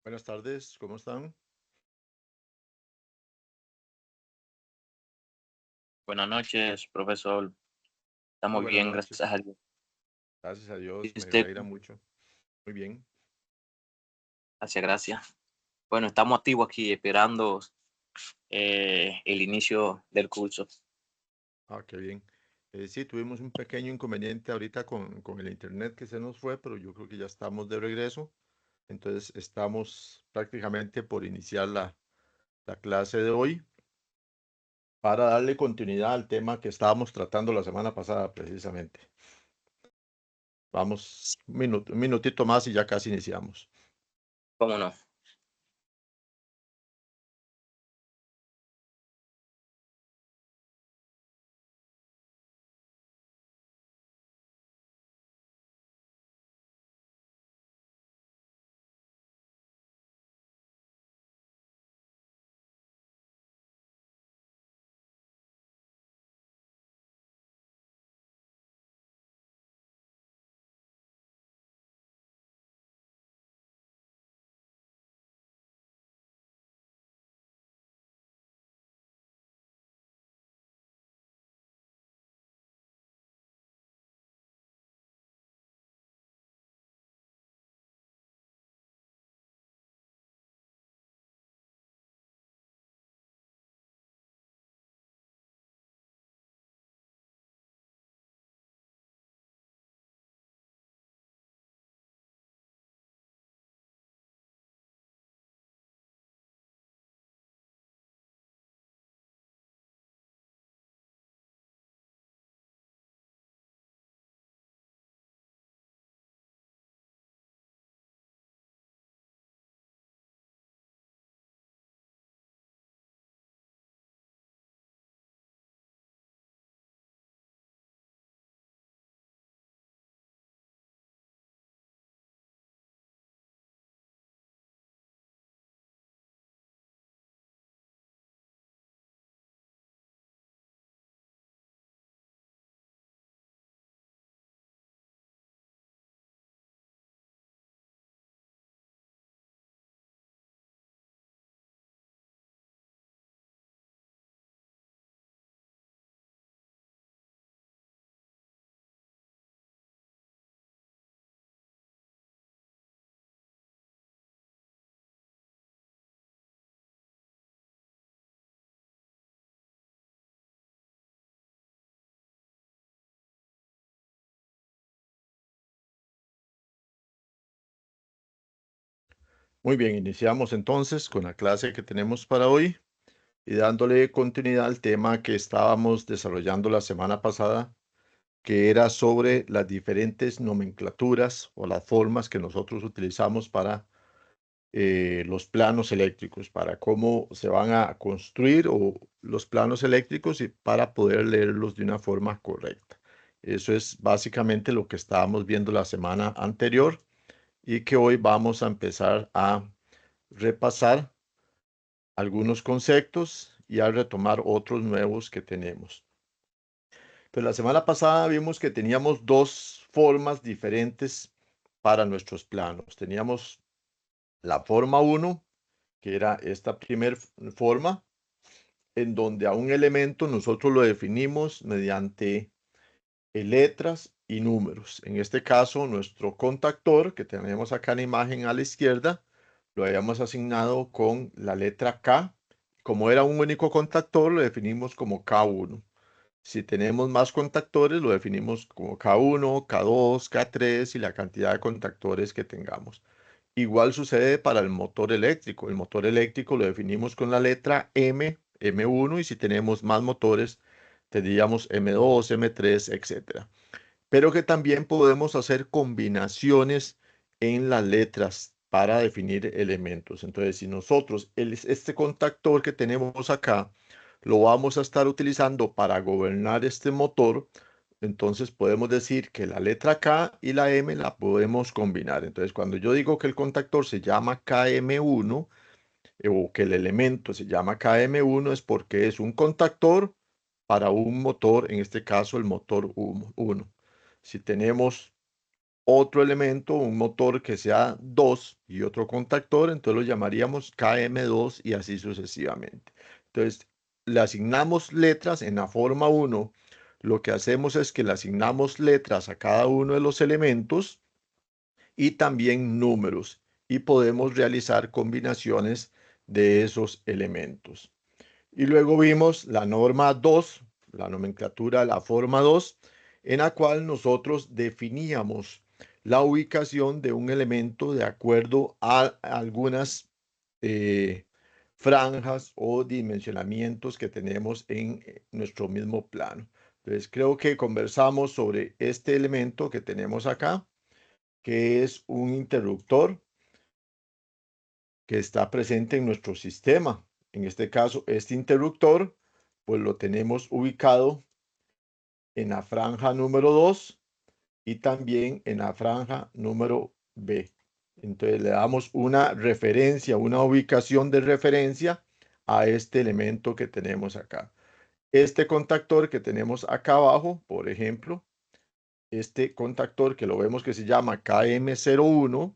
Buenas tardes, ¿cómo están? Buenas noches, profesor. Muy Estamos buenas bien, gracias noches. a Dios. Gracias a ¿Y Dios, me usted? alegra mucho. Muy bien. Gracias, gracias. Bueno, estamos activos aquí esperando el inicio del curso. Ah, qué bien. Sí, tuvimos un pequeño inconveniente ahorita con el internet que se nos fue, pero yo creo que ya estamos de regreso. Entonces, estamos prácticamente por iniciar la clase de hoy para darle continuidad al tema que estábamos tratando la semana pasada, precisamente. Vamos, un minutito más y ya casi iniciamos. ¿Cómo no? Muy bien, iniciamos entonces con la clase que tenemos para hoy y dándole continuidad al tema que estábamos desarrollando la semana pasada, que era sobre las diferentes nomenclaturas o las formas que nosotros utilizamos para los planos eléctricos, para cómo se van a construir o los planos eléctricos y para poder leerlos de una forma correcta. Eso es básicamente lo que estábamos viendo la semana anterior y que hoy vamos a empezar a repasar algunos conceptos y a retomar otros nuevos que tenemos. Pues la semana pasada vimos que teníamos dos formas diferentes para nuestros planos. Teníamos la forma uno, que era esta primera forma, en donde a un elemento nosotros lo definimos mediante letras y números. En este caso, nuestro contactor, que tenemos acá en la imagen a la izquierda, lo habíamos asignado con la letra K. Como era un único contactor, lo definimos como K1. Si tenemos más contactores, lo definimos como K1, K2, K3 y la cantidad de contactores que tengamos. Igual sucede para el motor eléctrico. El motor eléctrico lo definimos con la letra M, M1, y si tenemos más motores, tendríamos M2, M3, etcétera. Pero que también podemos hacer combinaciones en las letras para definir elementos. Entonces, si nosotros este contactor que tenemos acá lo vamos a estar utilizando para gobernar este motor, entonces podemos decir que la letra K y la M la podemos combinar. Entonces, cuando yo digo que el contactor se llama KM1 o que el elemento se llama KM1 es porque es un contactor para un motor, en este caso el motor 1. Si tenemos otro elemento, un motor que sea 2 y otro contactor, entonces lo llamaríamos KM2 y así sucesivamente. Entonces, le asignamos letras en la forma 1. Lo que hacemos es que le asignamos letras a cada uno de los elementos y también números, y podemos realizar combinaciones de esos elementos. Y luego vimos la norma 2, la nomenclatura, la forma 2, en la cual nosotros definíamos la ubicación de un elemento de acuerdo a algunas franjas o dimensionamientos que tenemos en nuestro mismo plano. Entonces, creo que conversamos sobre este elemento que tenemos acá, que es un interruptor que está presente en nuestro sistema. En este caso, este interruptor, pues lo tenemos ubicado en la franja número 2 y también en la franja número B. Entonces le damos una referencia, una ubicación de referencia a este elemento que tenemos acá. Este contactor que tenemos acá abajo, por ejemplo, este contactor que lo vemos que se llama KM01,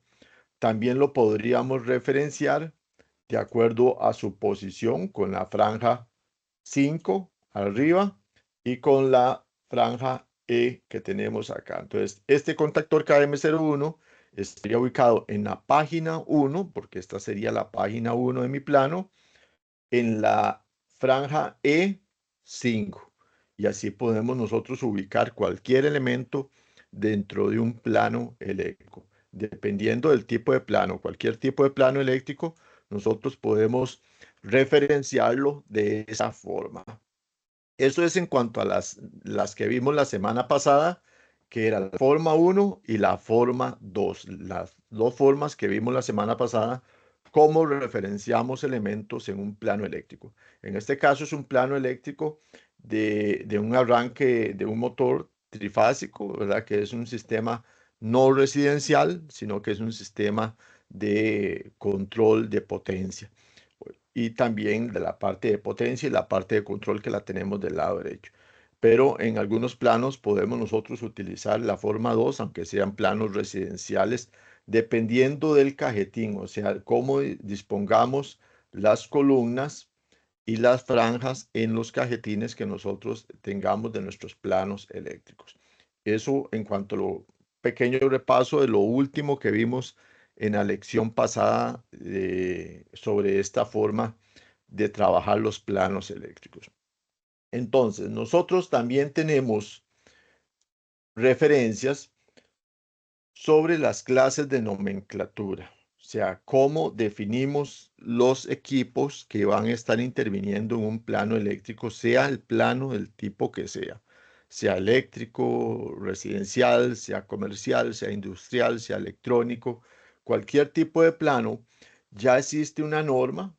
también lo podríamos referenciar de acuerdo a su posición con la franja 5 arriba y con la franja E que tenemos acá. Entonces, este contactor KM01 estaría ubicado en la página 1, porque esta sería la página 1 de mi plano, en la franja E5. Y así podemos nosotros ubicar cualquier elemento dentro de un plano eléctrico. Dependiendo del tipo de plano, cualquier tipo de plano eléctrico, nosotros podemos referenciarlo de esa forma. Eso es en cuanto a las que vimos la semana pasada, que era la forma 1 y la forma 2. Las dos formas que vimos la semana pasada, cómo referenciamos elementos en un plano eléctrico. En este caso es un plano eléctrico de un arranque de un motor trifásico, ¿verdad? Que es un sistema no residencial, sino que es un sistema de control de potencia y también de la parte de potencia y la parte de control que la tenemos del lado derecho. Pero en algunos planos podemos nosotros utilizar la forma 2, aunque sean planos residenciales, dependiendo del cajetín, o sea, cómo dispongamos las columnas y las franjas en los cajetines que nosotros tengamos de nuestros planos eléctricos. Eso en cuanto a lo pequeño repaso de lo último que vimos en la lección pasada sobre esta forma de trabajar los planos eléctricos. Entonces, nosotros también tenemos referencias sobre las clases de nomenclatura, o sea, cómo definimos los equipos que van a estar interviniendo en un plano eléctrico, sea el plano del tipo que sea eléctrico, residencial, sea comercial, sea industrial, sea electrónico, cualquier tipo de plano, ya existe una norma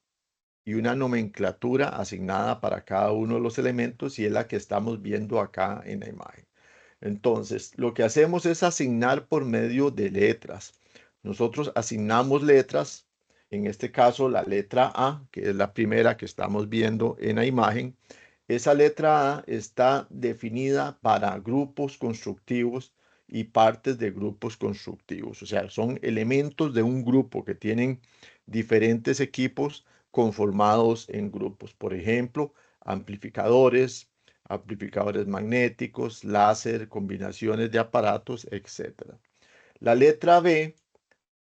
y una nomenclatura asignada para cada uno de los elementos y es la que estamos viendo acá en la imagen. Entonces, lo que hacemos es asignar por medio de letras. Nosotros asignamos letras, en este caso la letra A, que es la primera que estamos viendo en la imagen. Esa letra A está definida para grupos constructivos y partes de grupos constructivos. O sea, son elementos de un grupo que tienen diferentes equipos conformados en grupos. Por ejemplo, amplificadores, amplificadores magnéticos, láser, combinaciones de aparatos, etc. La letra B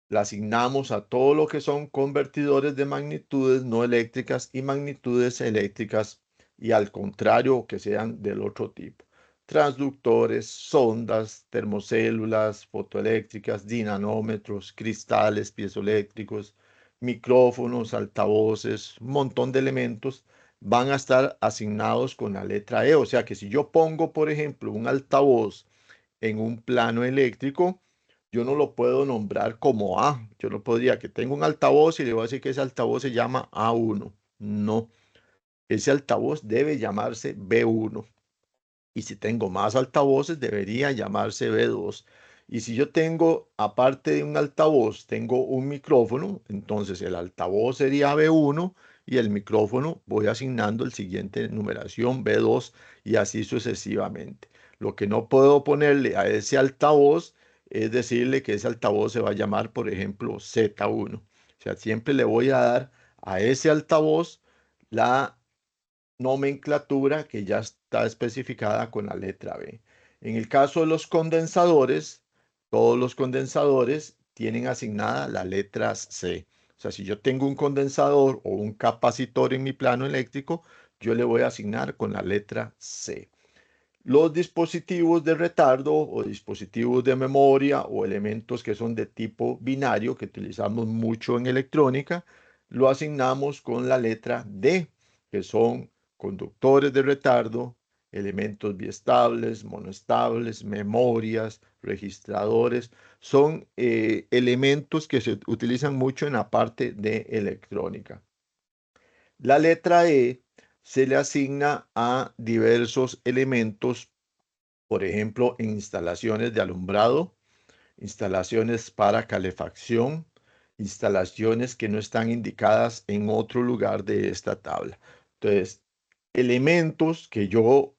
la asignamos a todo lo que son convertidores de magnitudes no eléctricas y magnitudes eléctricas y al contrario que sean del otro tipo. Transductores, sondas, termocélulas, fotoeléctricas, dinamómetros, cristales piezoeléctricos, micrófonos, altavoces, un montón de elementos van a estar asignados con la letra E. O sea que si yo pongo, por ejemplo, un altavoz en un plano eléctrico, yo no lo puedo nombrar como A. Yo no podría que tengo un altavoz y le voy a decir que ese altavoz se llama A1. No, ese altavoz debe llamarse B1. Y si tengo más altavoces, debería llamarse B2. Y si yo tengo, aparte de un altavoz, tengo un micrófono, entonces el altavoz sería B1 y el micrófono voy asignando el siguiente numeración B2 y así sucesivamente. Lo que no puedo ponerle a ese altavoz es decirle que ese altavoz se va a llamar, por ejemplo, Z1. O sea, siempre le voy a dar a ese altavoz la nomenclatura que ya está especificada con la letra B. En el caso de los condensadores, todos los condensadores tienen asignada la letra C. O sea, si yo tengo un condensador o un capacitor en mi plano eléctrico, yo le voy a asignar con la letra C. Los dispositivos de retardo o dispositivos de memoria o elementos que son de tipo binario, que utilizamos mucho en electrónica, lo asignamos con la letra D, que son conductores de retardo, elementos biestables, monoestables, memorias, registradores. Son elementos que se utilizan mucho en la parte de electrónica. La letra E se le asigna a diversos elementos, por ejemplo, en instalaciones de alumbrado, instalaciones para calefacción, instalaciones que no están indicadas en otro lugar de esta tabla. Entonces, elementos que yo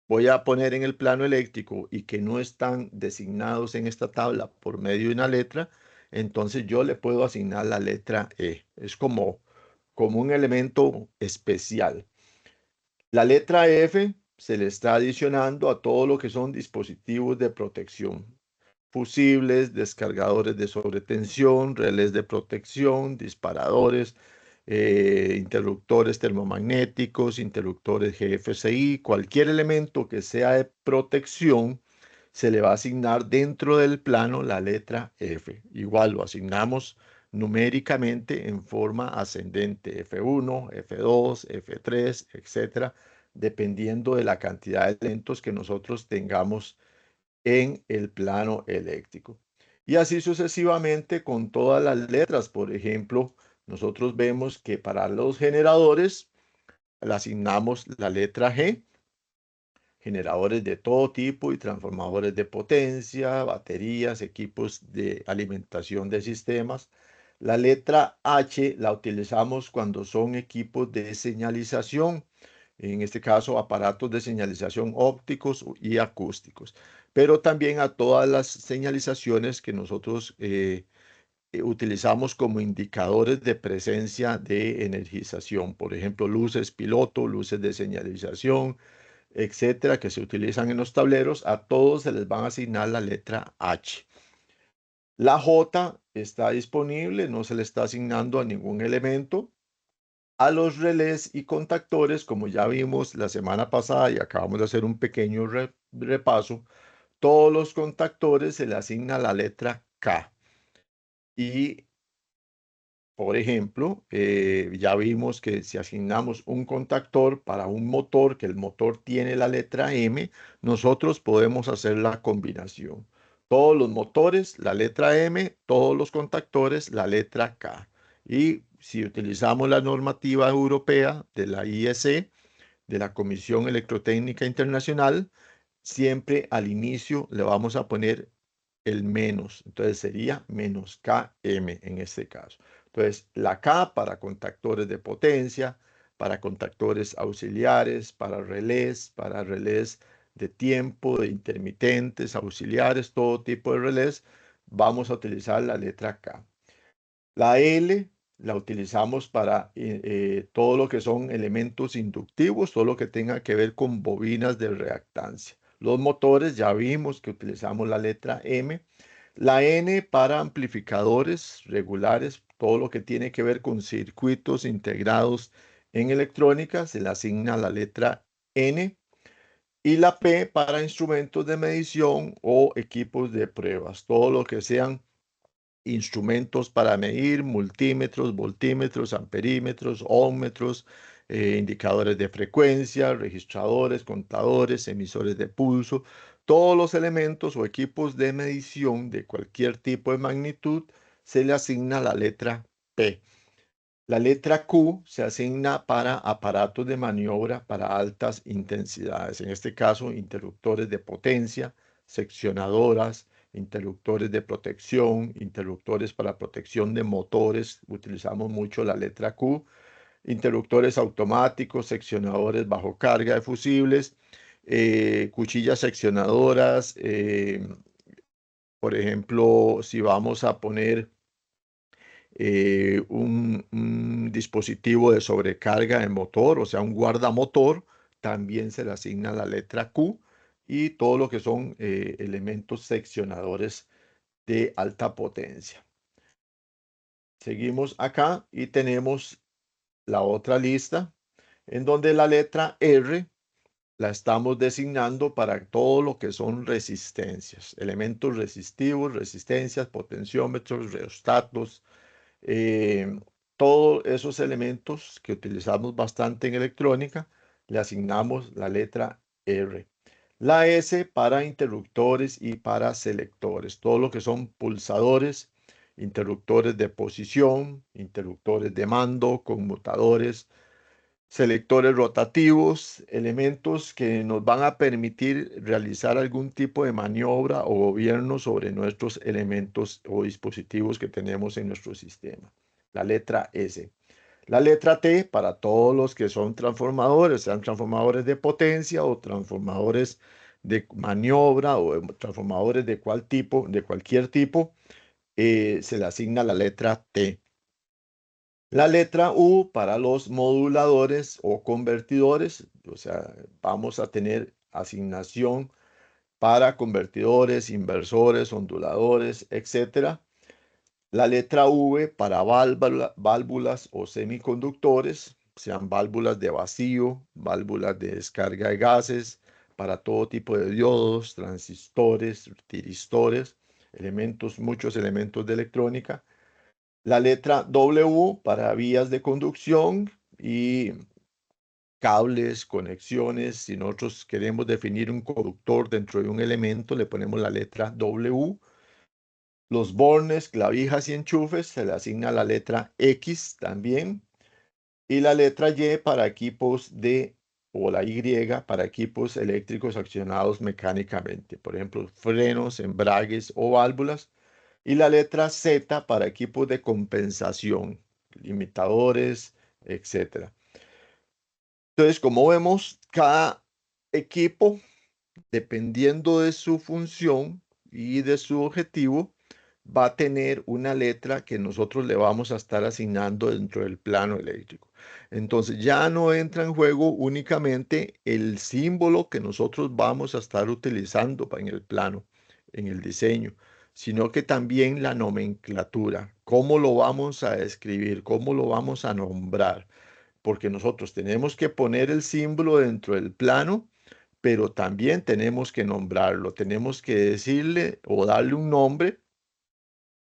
voy a poner en el plano eléctrico y que no están designados en esta tabla por medio de una letra, entonces yo le puedo asignar la letra E. Es como un elemento especial. La letra F se le está adicionando a todo lo que son dispositivos de protección. Fusibles, descargadores de sobretensión, relés de protección, disparadores, interruptores termomagnéticos, interruptores GFCI, cualquier elemento que sea de protección, se le va a asignar dentro del plano la letra F. Igual lo asignamos numéricamente en forma ascendente, F1, F2, F3, etcétera, dependiendo de la cantidad de elementos que nosotros tengamos en el plano eléctrico. Y así sucesivamente con todas las letras. Por ejemplo, nosotros vemos que para los generadores le asignamos la letra G, generadores de todo tipo y transformadores de potencia, baterías, equipos de alimentación de sistemas. La letra H la utilizamos cuando son equipos de señalización, en este caso aparatos de señalización ópticos y acústicos, pero también a todas las señalizaciones que nosotros utilizamos como indicadores de presencia de energización, por ejemplo, luces piloto, luces de señalización, etcétera, que se utilizan en los tableros. A todos se les van a asignar la letra H. La J está disponible, no se le está asignando a ningún elemento. A los relés y contactores, como ya vimos la semana pasada y acabamos de hacer un pequeño repaso, todos los contactores se le asigna la letra K. Y, por ejemplo, ya vimos que si asignamos un contactor para un motor, que el motor tiene la letra M, nosotros podemos hacer la combinación. Todos los motores, la letra M, todos los contactores, la letra K. Y si utilizamos la normativa europea de la IEC, de la Comisión Electrotécnica Internacional, siempre al inicio le vamos a poner el menos. Entonces sería menos KM en este caso. Entonces la K para contactores de potencia, para contactores auxiliares, para relés de tiempo, de intermitentes, auxiliares, todo tipo de relés, vamos a utilizar la letra K. La L la utilizamos para todo lo que son elementos inductivos, todo lo que tenga que ver con bobinas de reactancia. Los motores, ya vimos que utilizamos la letra M. La N para amplificadores regulares, todo lo que tiene que ver con circuitos integrados en electrónica, se le asigna la letra N. Y la P para instrumentos de medición o equipos de pruebas, todo lo que sean instrumentos para medir, multímetros, voltímetros, amperímetros, ohmmetros, indicadores de frecuencia, registradores, contadores, emisores de pulso, todos los elementos o equipos de medición de cualquier tipo de magnitud se le asigna la letra P. La letra Q se asigna para aparatos de maniobra para altas intensidades, en este caso interruptores de potencia, seccionadoras, interruptores de protección, interruptores para protección de motores, utilizamos mucho la letra Q, interruptores automáticos, seccionadores bajo carga de fusibles, cuchillas seccionadoras, por ejemplo, si vamos a poner un dispositivo de sobrecarga en motor, o sea, un guardamotor, también se le asigna la letra Q, y todo lo que son elementos seccionadores de alta potencia. Seguimos acá y tenemos la otra lista en donde la letra R la estamos designando para todo lo que son resistencias, elementos resistivos, resistencias, potenciómetros, rheostatos, eh, todos esos elementos que utilizamos bastante en electrónica, le asignamos la letra R. La S para interruptores y para selectores, todo lo que son pulsadores, interruptores de posición, interruptores de mando, conmutadores, selectores rotativos, elementos que nos van a permitir realizar algún tipo de maniobra o gobierno sobre nuestros elementos o dispositivos que tenemos en nuestro sistema. La letra S. La letra T para todos los que son transformadores, sean transformadores de potencia o transformadores de maniobra o transformadores de cualquier tipo, se le asigna la letra T. La letra U para los moduladores o convertidores, o sea, vamos a tener asignación para convertidores, inversores, onduladores, etc. La letra V para válvulas o semiconductores, sean válvulas de vacío, válvulas de descarga de gases, para todo tipo de diodos, transistores, tiristores, muchos elementos de electrónica. La letra W para vías de conducción y cables, conexiones. Si nosotros queremos definir un conductor dentro de un elemento, le ponemos la letra W. Los bornes, clavijas y enchufes se le asigna la letra X también. Y la letra Y para equipos o la Y para equipos eléctricos accionados mecánicamente. Por ejemplo, frenos, embragues o válvulas. Y la letra Z para equipos de compensación, limitadores, etc. Entonces, como vemos, cada equipo, dependiendo de su función y de su objetivo, va a tener una letra que nosotros le vamos a estar asignando dentro del plano eléctrico. Entonces ya no entra en juego únicamente el símbolo que nosotros vamos a estar utilizando en el plano, en el diseño, sino que también la nomenclatura, cómo lo vamos a escribir, cómo lo vamos a nombrar, porque nosotros tenemos que poner el símbolo dentro del plano, pero también tenemos que nombrarlo, tenemos que decirle o darle un nombre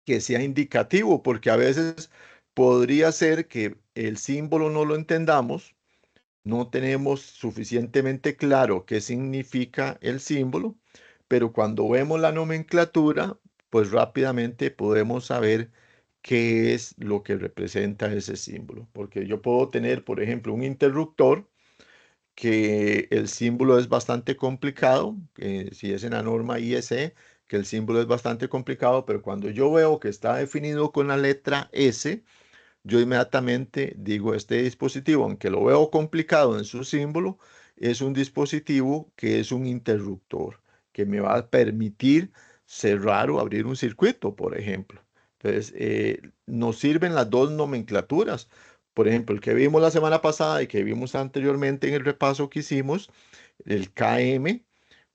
que sea indicativo, porque a veces podría ser que el símbolo no lo entendamos, no tenemos suficientemente claro qué significa el símbolo, pero cuando vemos la nomenclatura, pues rápidamente podemos saber qué es lo que representa ese símbolo. Porque yo puedo tener, por ejemplo, un interruptor que el símbolo es bastante complicado, si es en la norma IEC, que el símbolo es bastante complicado, pero cuando yo veo que está definido con la letra S, yo inmediatamente digo, este dispositivo, aunque lo veo complicado en su símbolo, es un dispositivo que es un interruptor, que me va a permitir cerrar o abrir un circuito, por ejemplo. Entonces, nos sirven las dos nomenclaturas. Por ejemplo, el que vimos la semana pasada y que vimos anteriormente en el repaso que hicimos, el KM,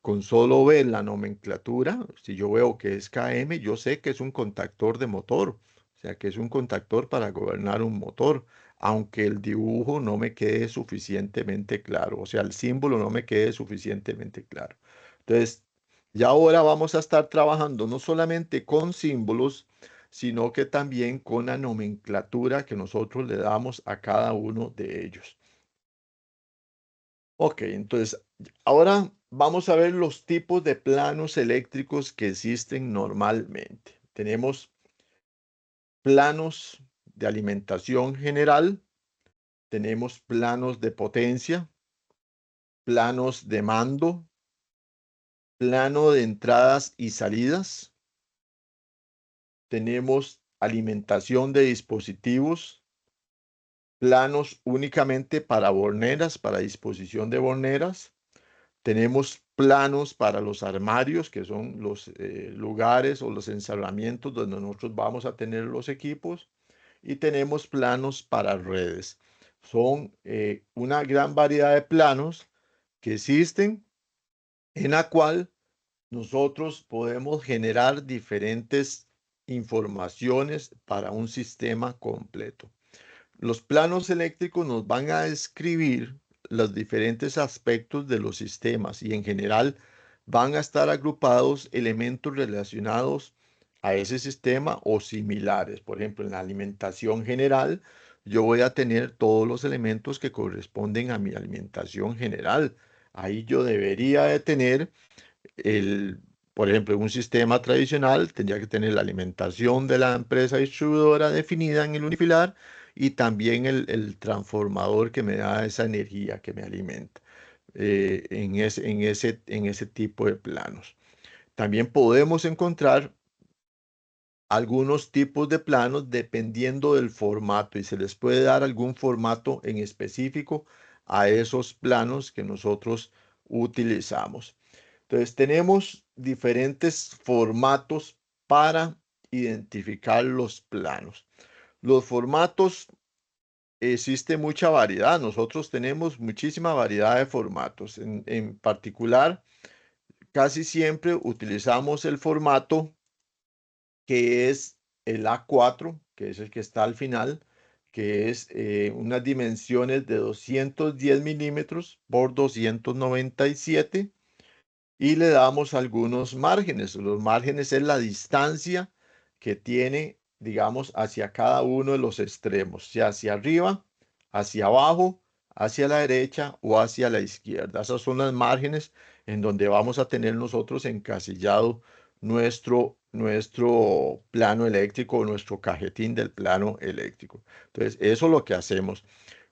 con solo ver la nomenclatura, si yo veo que es KM, yo sé que es un contactor de motor, o sea que es un contactor para gobernar un motor, aunque el dibujo no me quede suficientemente claro, o sea, el símbolo no me quede suficientemente claro. Entonces, ya ahora vamos a estar trabajando no solamente con símbolos, sino que también con la nomenclatura que nosotros le damos a cada uno de ellos. Ok, entonces ahora vamos a ver los tipos de planos eléctricos que existen normalmente. Tenemos planos de alimentación general, tenemos planos de potencia, planos de mando, plano de entradas y salidas, tenemos alimentación de dispositivos, planos únicamente para borneras, para disposición de borneras, tenemos planos para los armarios, que son los lugares o los encerramientos donde nosotros vamos a tener los equipos. Y tenemos planos para redes. Son una gran variedad de planos que existen en la cual nosotros podemos generar diferentes informaciones para un sistema completo. Los planos eléctricos nos van a describir los diferentes aspectos de los sistemas y en general van a estar agrupados elementos relacionados a ese sistema o similares. Por ejemplo, en la alimentación general, yo voy a tener todos los elementos que corresponden a mi alimentación general. Ahí yo debería de tener por ejemplo, en un sistema tradicional tendría que tener la alimentación de la empresa distribuidora definida en el unifilar y también el transformador que me da esa energía que me alimenta en ese tipo de planos. También podemos encontrar algunos tipos de planos dependiendo del formato y se les puede dar algún formato en específico a esos planos que nosotros utilizamos. Entonces tenemos diferentes formatos para identificar los planos. Los formatos, existe mucha variedad. Nosotros tenemos muchísima variedad de formatos. En particular, casi siempre utilizamos el formato que es el A4, que es el que está al final, que es unas dimensiones de 210 milímetros por 297 y le damos algunos márgenes. Los márgenes es la distancia que tiene, digamos, hacia cada uno de los extremos, sea hacia arriba, hacia abajo, hacia la derecha o hacia la izquierda. Esas son las márgenes en donde vamos a tener nosotros encasillado nuestro plano eléctrico, nuestro cajetín del plano eléctrico. Entonces, eso es lo que hacemos.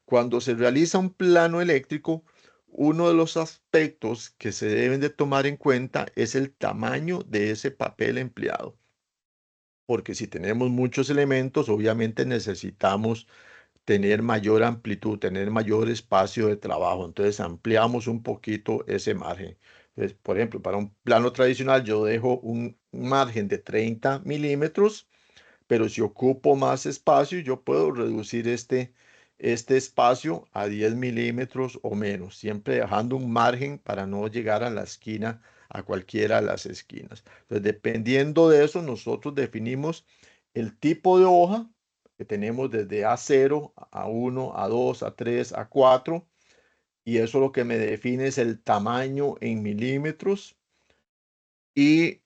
Cuando se realiza un plano eléctrico, uno de los aspectos que se deben de tomar en cuenta es el tamaño de ese papel empleado. Porque si tenemos muchos elementos, obviamente necesitamos tener mayor amplitud, tener mayor espacio de trabajo. Entonces ampliamos un poquito ese margen. Entonces, por ejemplo, para un plano tradicional yo dejo un margen de 30 milímetros, pero si ocupo más espacio, yo puedo reducir este espacio a 10 milímetros o menos, siempre dejando un margen para no llegar a la esquina, a cualquiera de las esquinas. Entonces, dependiendo de eso, nosotros definimos el tipo de hoja que tenemos desde A0, A1, A2, A3, A4, y eso lo que me define es el tamaño en milímetros. Y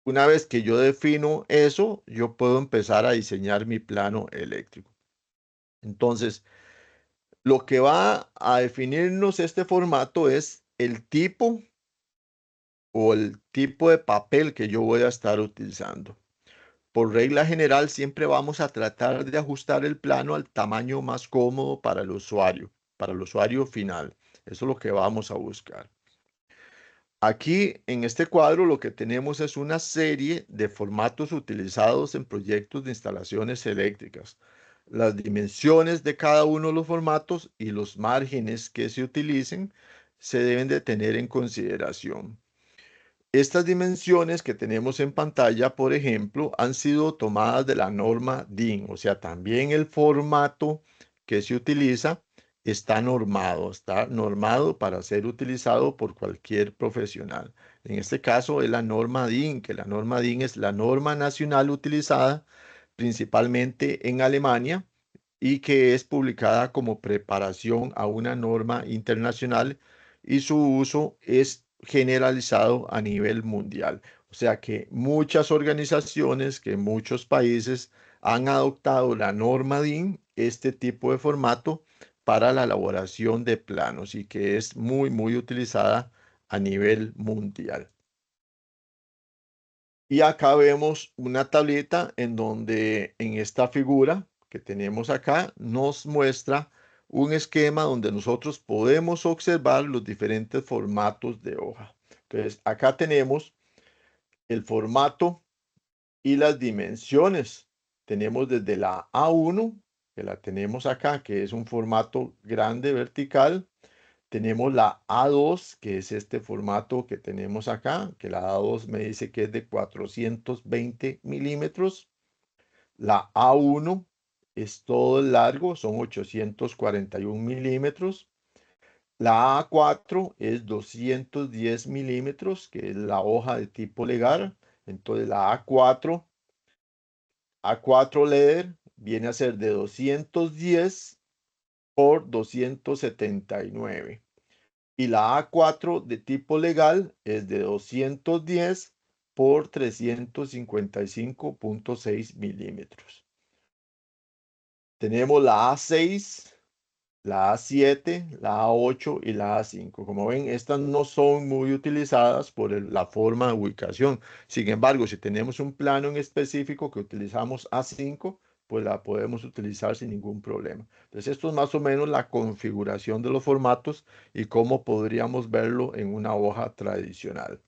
una vez que yo defino eso, yo puedo empezar a diseñar mi plano eléctrico. Entonces, lo que va a definirnos este formato es el tipo o el tipo de papel que yo voy a estar utilizando. Por regla general, siempre vamos a tratar de ajustar el plano al tamaño más cómodo para el usuario final. Eso es lo que vamos a buscar. Aquí en este cuadro lo que tenemos es una serie de formatos utilizados en proyectos de instalaciones eléctricas. Las dimensiones de cada uno de los formatos y los márgenes que se utilicen se deben de tener en consideración. Estas dimensiones que tenemos en pantalla, por ejemplo, han sido tomadas de la norma DIN, o sea, también el formato que se utiliza está normado para ser utilizado por cualquier profesional. En este caso es la norma DIN, que la norma DIN es la norma nacional utilizada principalmente en Alemania y que es publicada como preparación a una norma internacional y su uso es generalizado a nivel mundial. O sea que muchas organizaciones, que muchos países han adoptado la norma DIN, este tipo de formato, para la elaboración de planos y que es muy utilizada a nivel mundial. Y acá vemos una tableta en donde en esta figura que tenemos acá nos muestra un esquema donde nosotros podemos observar los diferentes formatos de hoja. Entonces, acá tenemos el formato y las dimensiones. Tenemos desde la A1, que la tenemos acá, que es un formato grande vertical, Tenemos la A2, que es este formato que tenemos acá, que la A2 me dice que es de 420 milímetros. La A1 es todo el largo, son 841 milímetros. La A4 es 210 milímetros, que es la hoja de tipo legal. Entonces la A4 leather viene a ser de 210 por 279. Y la A4 de tipo legal es de 210 por 355,6 milímetros. Tenemos la A6, la A7, la A8 y la A5. Como ven, estas no son muy utilizadas por la forma de ubicación. Sin embargo, si tenemos un plano en específico que utilizamos A5, pues la podemos utilizar sin ningún problema. Entonces, esto es más o menos la configuración de los formatos y cómo podríamos verlo en una hoja tradicional.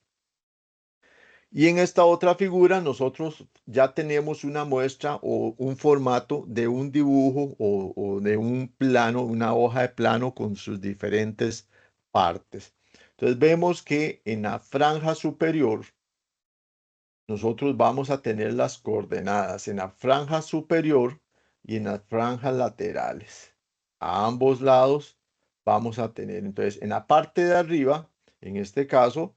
Y en esta otra figura nosotros ya tenemos una muestra o un formato de un dibujo o de un plano, una hoja de plano con sus diferentes partes. Entonces vemos que en la franja superior nosotros vamos a tener las coordenadas en la franja superior y en las franjas laterales. A ambos lados vamos a tener. Entonces en la parte de arriba, en este caso,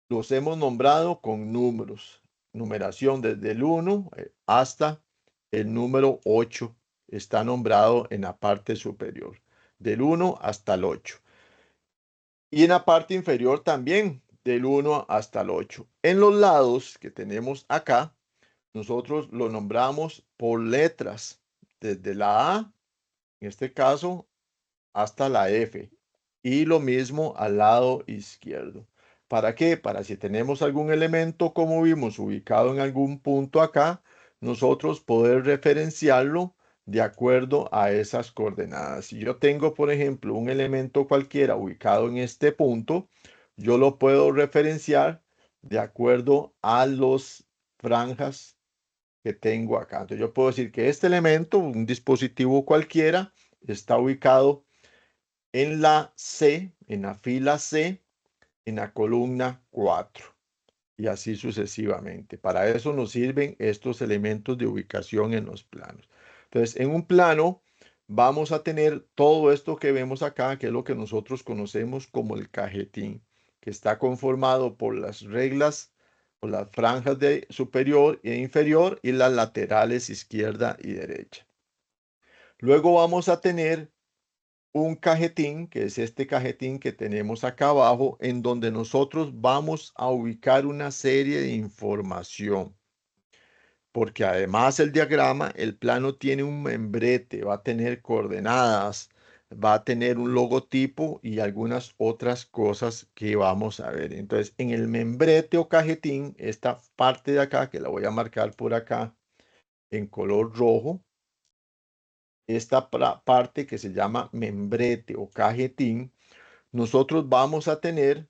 los hemos nombrado con números. Numeración desde el 1 hasta el número 8 está nombrado en la parte superior. Del 1 hasta el 8. Y en la parte inferior también, del 1 hasta el 8. En los lados que tenemos acá, nosotros lo nombramos por letras. Desde la A, en este caso, hasta la F. Y lo mismo al lado izquierdo. ¿Para qué? Para si tenemos algún elemento, como vimos, ubicado en algún punto acá, nosotros poder referenciarlo de acuerdo a esas coordenadas. Si yo tengo, por ejemplo, un elemento cualquiera ubicado en este punto, yo lo puedo referenciar de acuerdo a los franjas que tengo acá. Entonces yo puedo decir que este elemento, un dispositivo cualquiera, está ubicado en la C, en la fila C, en la columna 4 y así sucesivamente. Para eso nos sirven estos elementos de ubicación en los planos. Entonces, en un plano vamos a tener todo esto que vemos acá, que es lo que nosotros conocemos como el cajetín, que está conformado por las reglas o las franjas de superior e inferior y las laterales izquierda y derecha. Luego vamos a tener un cajetín, que es este cajetín que tenemos acá abajo, en donde nosotros vamos a ubicar una serie de información. Porque además el diagrama, el plano tiene un membrete, va a tener coordenadas, va a tener un logotipo y algunas otras cosas que vamos a ver. Entonces, en el membrete o cajetín, esta parte de acá, que la voy a marcar por acá en color rojo, esta parte que se llama membrete o cajetín, nosotros vamos a tener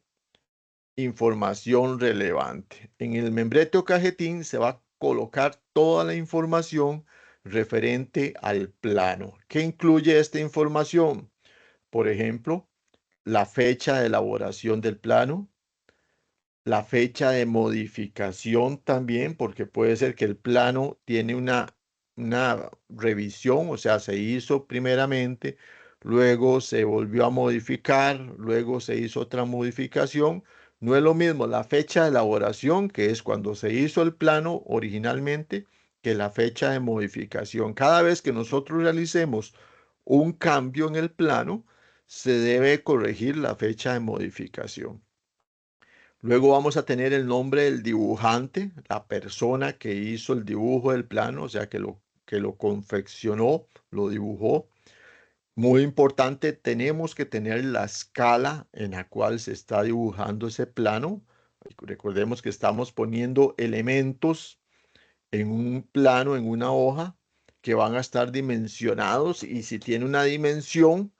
información relevante. En el membrete o cajetín se va a colocar toda la información referente al plano. ¿Qué incluye esta información? Por ejemplo, la fecha de elaboración del plano, la fecha de modificación también, porque puede ser que el plano tiene una revisión, o sea, se hizo primeramente, luego se volvió a modificar, luego se hizo otra modificación. No es lo mismo la fecha de elaboración, que es cuando se hizo el plano originalmente, que la fecha de modificación. Cada vez que nosotros realicemos un cambio en el plano, se debe corregir la fecha de modificación. Luego vamos a tener el nombre del dibujante, la persona que hizo el dibujo del plano, o sea, que lo confeccionó, lo dibujó. Muy importante, tenemos que tener la escala en la cual se está dibujando ese plano. Recordemos que estamos poniendo elementos en un plano, en una hoja, que van a estar dimensionados y si tiene una dimensión,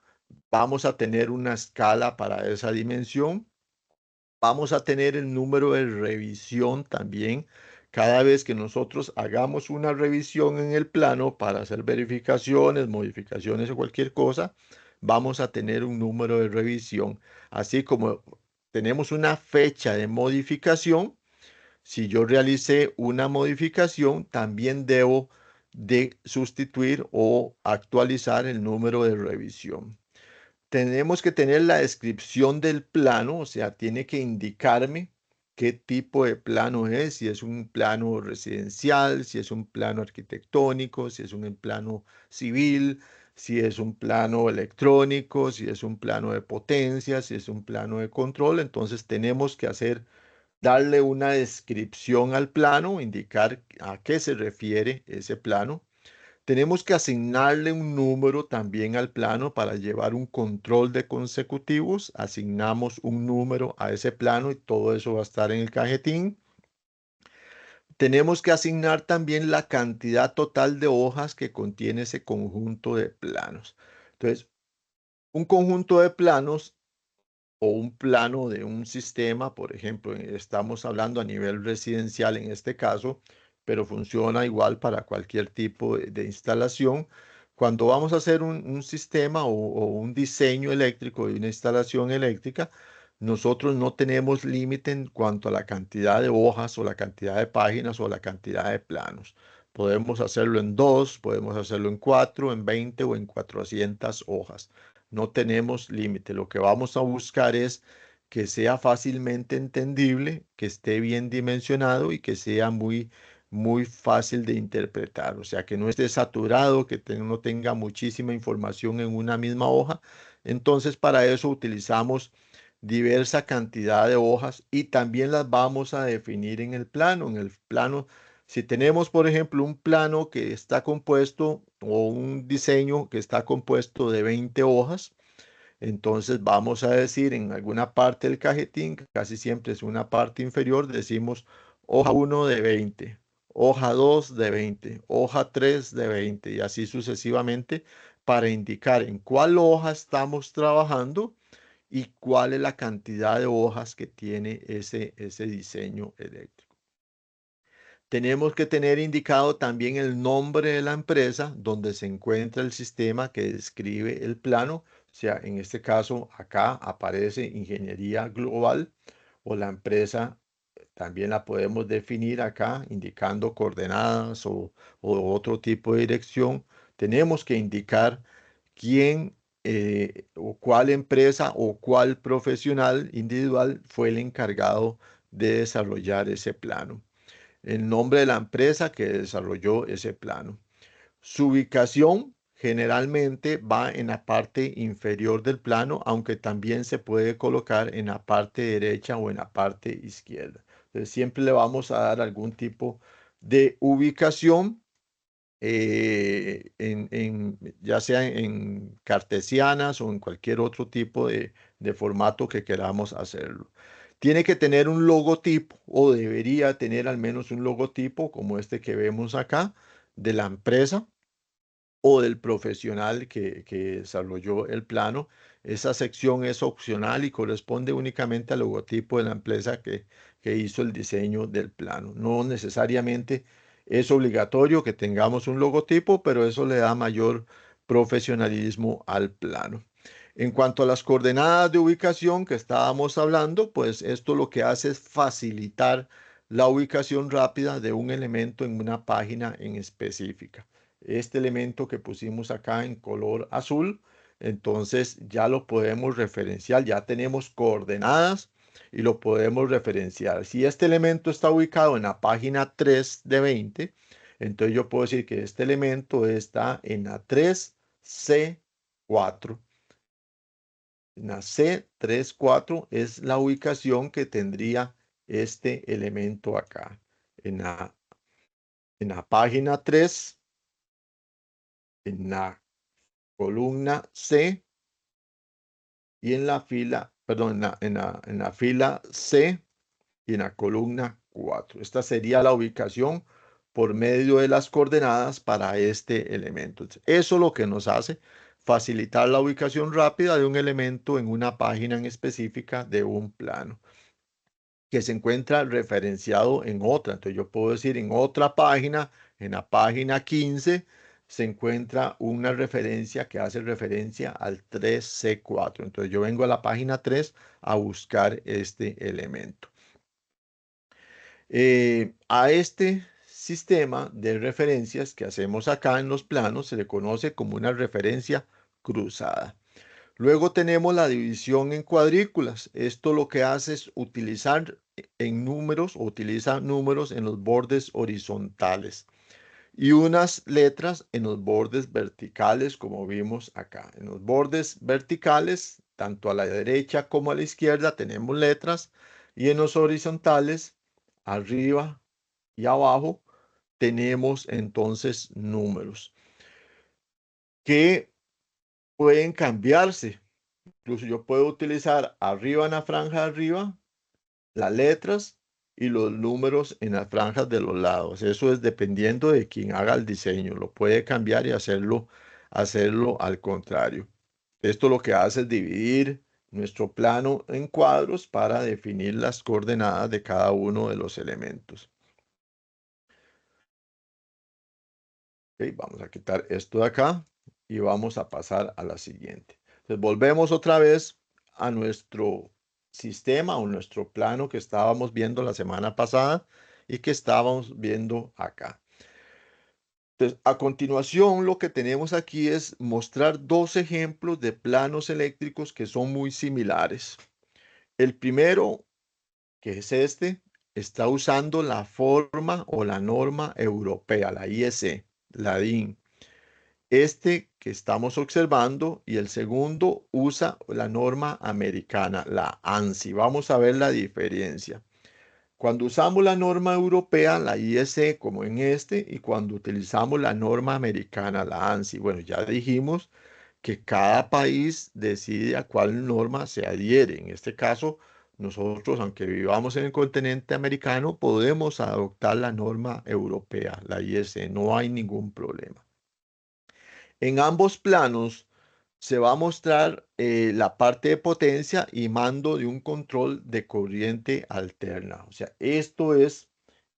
vamos a tener una escala para esa dimensión. Vamos a tener el número de revisión también. Cada vez que nosotros hagamos una revisión en el plano para hacer verificaciones, modificaciones o cualquier cosa, vamos a tener un número de revisión. Así como tenemos una fecha de modificación, si yo realicé una modificación, también debo de sustituir o actualizar el número de revisión. Tenemos que tener la descripción del plano, o sea, tiene que indicarme qué tipo de plano es, si es un plano residencial, si es un plano arquitectónico, si es un plano civil, si es un plano electrónico, si es un plano de potencia, si es un plano de control. Entonces tenemos que darle una descripción al plano, indicar a qué se refiere ese plano. Tenemos que asignarle un número también al plano para llevar un control de consecutivos. Asignamos un número a ese plano y todo eso va a estar en el cajetín. Tenemos que asignar también la cantidad total de hojas que contiene ese conjunto de planos. Entonces, un conjunto de planos o un plano de un sistema, por ejemplo, estamos hablando a nivel residencial en este caso, pero funciona igual para cualquier tipo de instalación. Cuando vamos a hacer un sistema o un diseño eléctrico de una instalación eléctrica, nosotros no tenemos límite en cuanto a la cantidad de hojas o la cantidad de páginas o la cantidad de planos. Podemos hacerlo en 2, podemos hacerlo en 4, en 20 o en 400 hojas. No tenemos límite. Lo que vamos a buscar es que sea fácilmente entendible, que esté bien dimensionado y que sea muy fácil de interpretar. O sea, que no esté saturado, que no tenga muchísima información en una misma hoja. Entonces, para eso utilizamos diversa cantidad de hojas y también las vamos a definir en el plano. En el plano, si tenemos, por ejemplo, un plano que está compuesto o un diseño que está compuesto de 20 hojas, entonces vamos a decir en alguna parte del cajetín, que casi siempre es una parte inferior, decimos hoja 1 de 20, hoja 2 de 20, hoja 3 de 20 y así sucesivamente para indicar en cuál hoja estamos trabajando y cuál es la cantidad de hojas que tiene ese diseño eléctrico. Tenemos que tener indicado también el nombre de la empresa donde se encuentra el sistema que describe el plano. O sea, en este caso, acá aparece Ingeniería Global o la empresa también la podemos definir acá indicando coordenadas o otro tipo de dirección. Tenemos que indicar quién o cuál empresa o cuál profesional individual fue el encargado de desarrollar ese plano, el nombre de la empresa que desarrolló ese plano. Su ubicación generalmente va en la parte inferior del plano, aunque también se puede colocar en la parte derecha o en la parte izquierda. Entonces siempre le vamos a dar algún tipo de ubicación, ya sea en cartesianas o en cualquier otro tipo de formato que queramos hacerlo. Tiene que tener un logotipo o debería tener al menos un logotipo como este que vemos acá de la empresa o del profesional que desarrolló el plano. Esa sección es opcional y corresponde únicamente al logotipo de la empresa que hizo el diseño del plano. No necesariamente es obligatorio que tengamos un logotipo, pero eso le da mayor profesionalismo al plano. En cuanto a las coordenadas de ubicación que estábamos hablando, pues esto lo que hace es facilitar la ubicación rápida de un elemento en una página en específica. Este elemento que pusimos acá en color azul, entonces ya lo podemos referenciar, ya tenemos coordenadas y lo podemos referenciar. Si este elemento está ubicado en la página 3 de 20, entonces yo puedo decir que este elemento está en la 3C4. En la C34 es la ubicación que tendría este elemento acá. En la página 3, en la columna C y en la fila, perdón, en la fila C y en la columna 4. Esta sería la ubicación por medio de las coordenadas para este elemento. Eso es lo que nos hace facilitar la ubicación rápida de un elemento en una página en específica de un plano que se encuentra referenciado en otra. Entonces yo puedo decir en otra página, en la página 15, se encuentra una referencia que hace referencia al 3C4. Entonces yo vengo a la página 3 a buscar este elemento. A este sistema de referencias que hacemos acá en los planos se le conoce como una referencia cruzada. Luego tenemos la división en cuadrículas. Esto lo que hace es utilizar en números o utiliza números en los bordes horizontales y unas letras en los bordes verticales, como vimos acá. En los bordes verticales, tanto a la derecha como a la izquierda, tenemos letras, y en los horizontales, arriba y abajo, tenemos entonces números que pueden cambiarse. Incluso yo puedo utilizar arriba en la franja de arriba las letras y los números en las franjas de los lados. Eso es dependiendo de quien haga el diseño. Lo puede cambiar y hacerlo al contrario. Esto lo que hace es dividir nuestro plano en cuadros para definir las coordenadas de cada uno de los elementos. Ok, vamos a quitar esto de acá y vamos a pasar a la siguiente. Entonces volvemos otra vez a nuestro sistema o nuestro plano que estábamos viendo la semana pasada y que estábamos viendo acá. Entonces, a continuación, lo que tenemos aquí es mostrar dos ejemplos de planos eléctricos que son muy similares. El primero, que es este, está usando la forma o la norma europea, la IEC, la DIN. Este que estamos observando y el segundo usa la norma americana, la ANSI. Vamos a ver la diferencia. Cuando usamos la norma europea, la IEC, como en este, y cuando utilizamos la norma americana, la ANSI, bueno, ya dijimos que cada país decide a cuál norma se adhiere. En este caso, nosotros, aunque vivamos en el continente americano, podemos adoptar la norma europea, la IEC, no hay ningún problema. En ambos planos se va a mostrar la parte de potencia y mando de un control de corriente alterna. O sea, esto es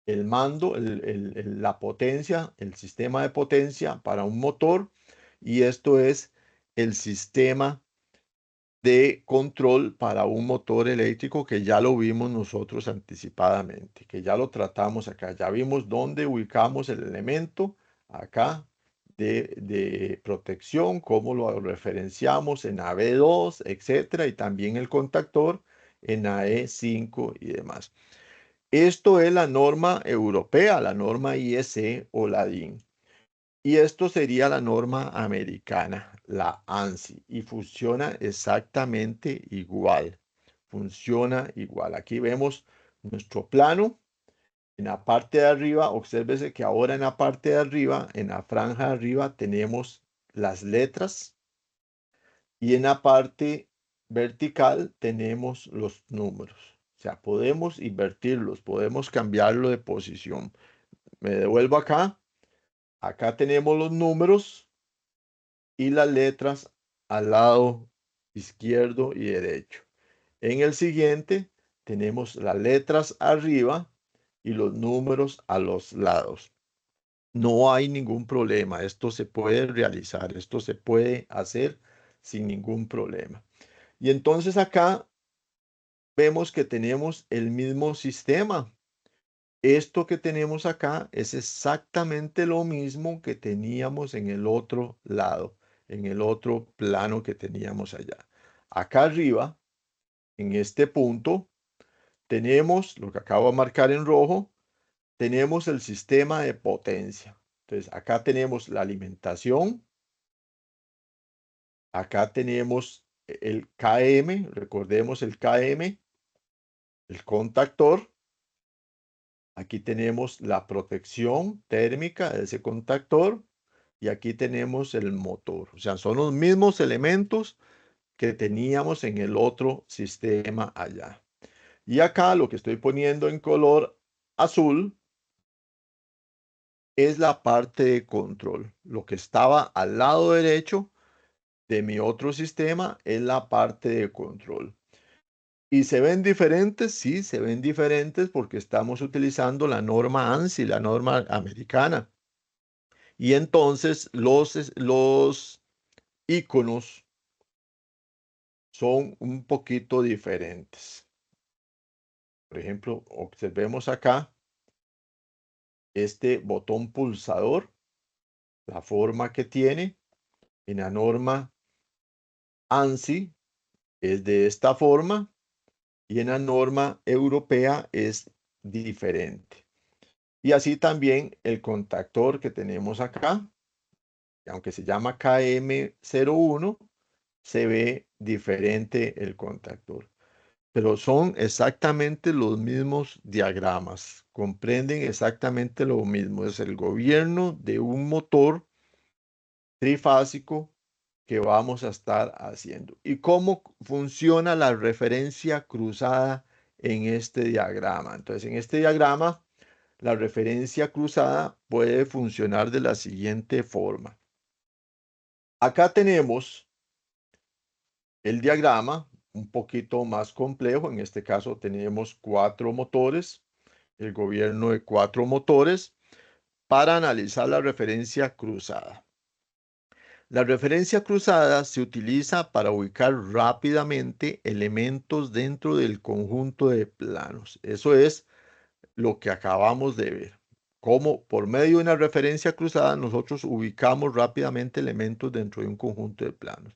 el mando, la potencia, el sistema de potencia para un motor, y esto es el sistema de control para un motor eléctrico que ya lo vimos nosotros anticipadamente, que ya lo tratamos acá. Ya vimos dónde ubicamos el elemento acá de protección, cómo lo referenciamos en AB2, etcétera, y también el contactor en AE5 y demás. Esto es la norma europea, la norma IEC o la DIN. Y esto sería la norma americana, la ANSI, y funciona exactamente igual. Funciona igual. Aquí vemos nuestro plano. En la parte de arriba, obsérvese que ahora en la parte de arriba, en la franja de arriba, tenemos las letras y en la parte vertical tenemos los números. O sea, podemos invertirlos, podemos cambiarlo de posición. Me devuelvo acá. Acá tenemos los números y las letras al lado izquierdo y derecho. En el siguiente tenemos las letras arriba y los números a los lados. No hay ningún problema. Esto se puede realizar. Esto se puede hacer sin ningún problema. Y entonces acá vemos que tenemos el mismo sistema. Esto que tenemos acá es exactamente lo mismo que teníamos en el otro lado, en el otro plano que teníamos allá. Acá arriba, en este punto, tenemos lo que acabo de marcar en rojo, tenemos el sistema de potencia. Entonces, acá tenemos la alimentación, acá tenemos el KM, recordemos el KM, el contactor. Aquí tenemos la protección térmica de ese contactor y aquí tenemos el motor. O sea, son los mismos elementos que teníamos en el otro sistema allá. Y acá lo que estoy poniendo en color azul es la parte de control. Lo que estaba al lado derecho de mi otro sistema es la parte de control. ¿Y se ven diferentes? Sí, se ven diferentes porque estamos utilizando la norma ANSI, la norma americana. Y entonces los iconos son un poquito diferentes. Por ejemplo, observemos acá este botón pulsador, la forma que tiene en la norma ANSI es de esta forma y en la norma europea es diferente. Y así también el contactor que tenemos acá, aunque se llama KM01, se ve diferente el contactor. Pero son exactamente los mismos diagramas, comprenden exactamente lo mismo. Es el gobierno de un motor trifásico que vamos a estar haciendo. ¿Y cómo funciona la referencia cruzada en este diagrama? Entonces, en este diagrama, la referencia cruzada puede funcionar de la siguiente forma. Acá tenemos el diagrama un poquito más complejo. En este caso tenemos 4 motores, el gobierno de 4 motores, para analizar la referencia cruzada. La referencia cruzada se utiliza para ubicar rápidamente elementos dentro del conjunto de planos. Eso es lo que acabamos de ver. Cómo por medio de una referencia cruzada nosotros ubicamos rápidamente elementos dentro de un conjunto de planos.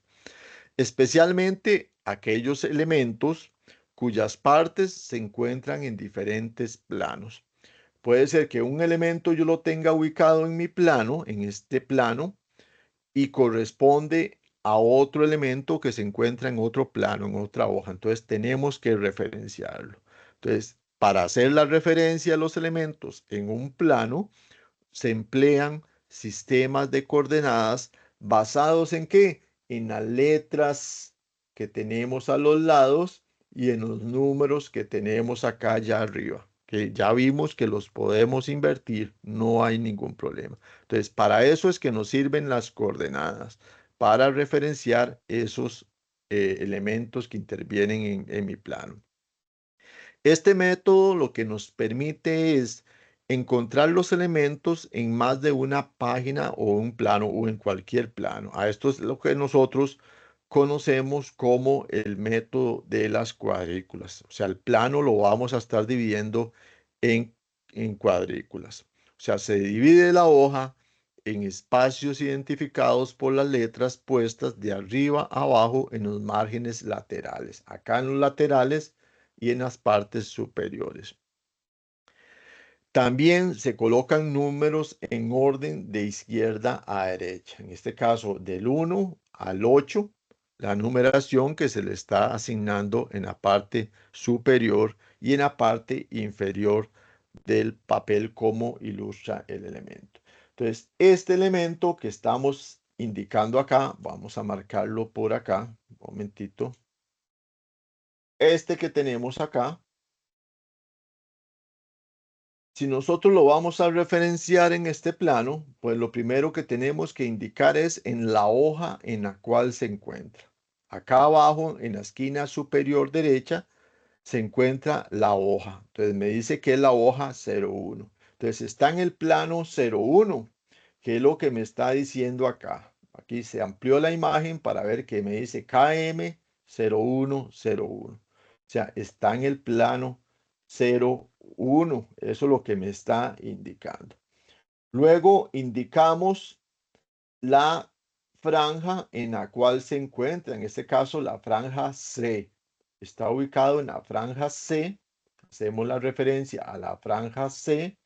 Especialmente aquellos elementos cuyas partes se encuentran en diferentes planos. Puede ser que un elemento yo lo tenga ubicado en mi plano, en este plano, y corresponde a otro elemento que se encuentra en otro plano, en otra hoja. Entonces tenemos que referenciarlo. Entonces, para hacer la referencia a los elementos en un plano, se emplean sistemas de coordenadas basados en qué? En las letras que tenemos a los lados y en los números que tenemos acá allá arriba, que ya vimos que los podemos invertir, no hay ningún problema. Entonces, para eso es que nos sirven las coordenadas, para referenciar esos elementos que intervienen en mi plano. Este método lo que nos permite es encontrar los elementos en más de una página o un plano o en cualquier plano. A esto es lo que nosotros conocemos como el método de las cuadrículas. O sea, el plano lo vamos a estar dividiendo en, en cuadrículas. O sea, se divide la hoja en espacios identificados por las letras puestas de arriba a abajo en los márgenes laterales. Acá en los laterales y en las partes superiores. También se colocan números en orden de izquierda a derecha. En este caso, del 1 al 8, la numeración que se le está asignando en la parte superior y en la parte inferior del papel como ilustra el elemento. Entonces, este elemento que estamos indicando acá, vamos a marcarlo por acá, un momentito. Este que tenemos acá, si nosotros lo vamos a referenciar en este plano, pues lo primero que tenemos que indicar es en la hoja en la cual se encuentra. Acá abajo, en la esquina superior derecha, se encuentra la hoja. Entonces me dice que es la hoja 01. Entonces está en el plano 01, que es lo que me está diciendo acá. Aquí se amplió la imagen para ver que me dice KM 0101. O sea, está en el plano 01. Eso es lo que me está indicando. Luego indicamos la franja en la cual se encuentra, en este caso la franja C. Está ubicado en la franja C. Hacemos la referencia a la franja C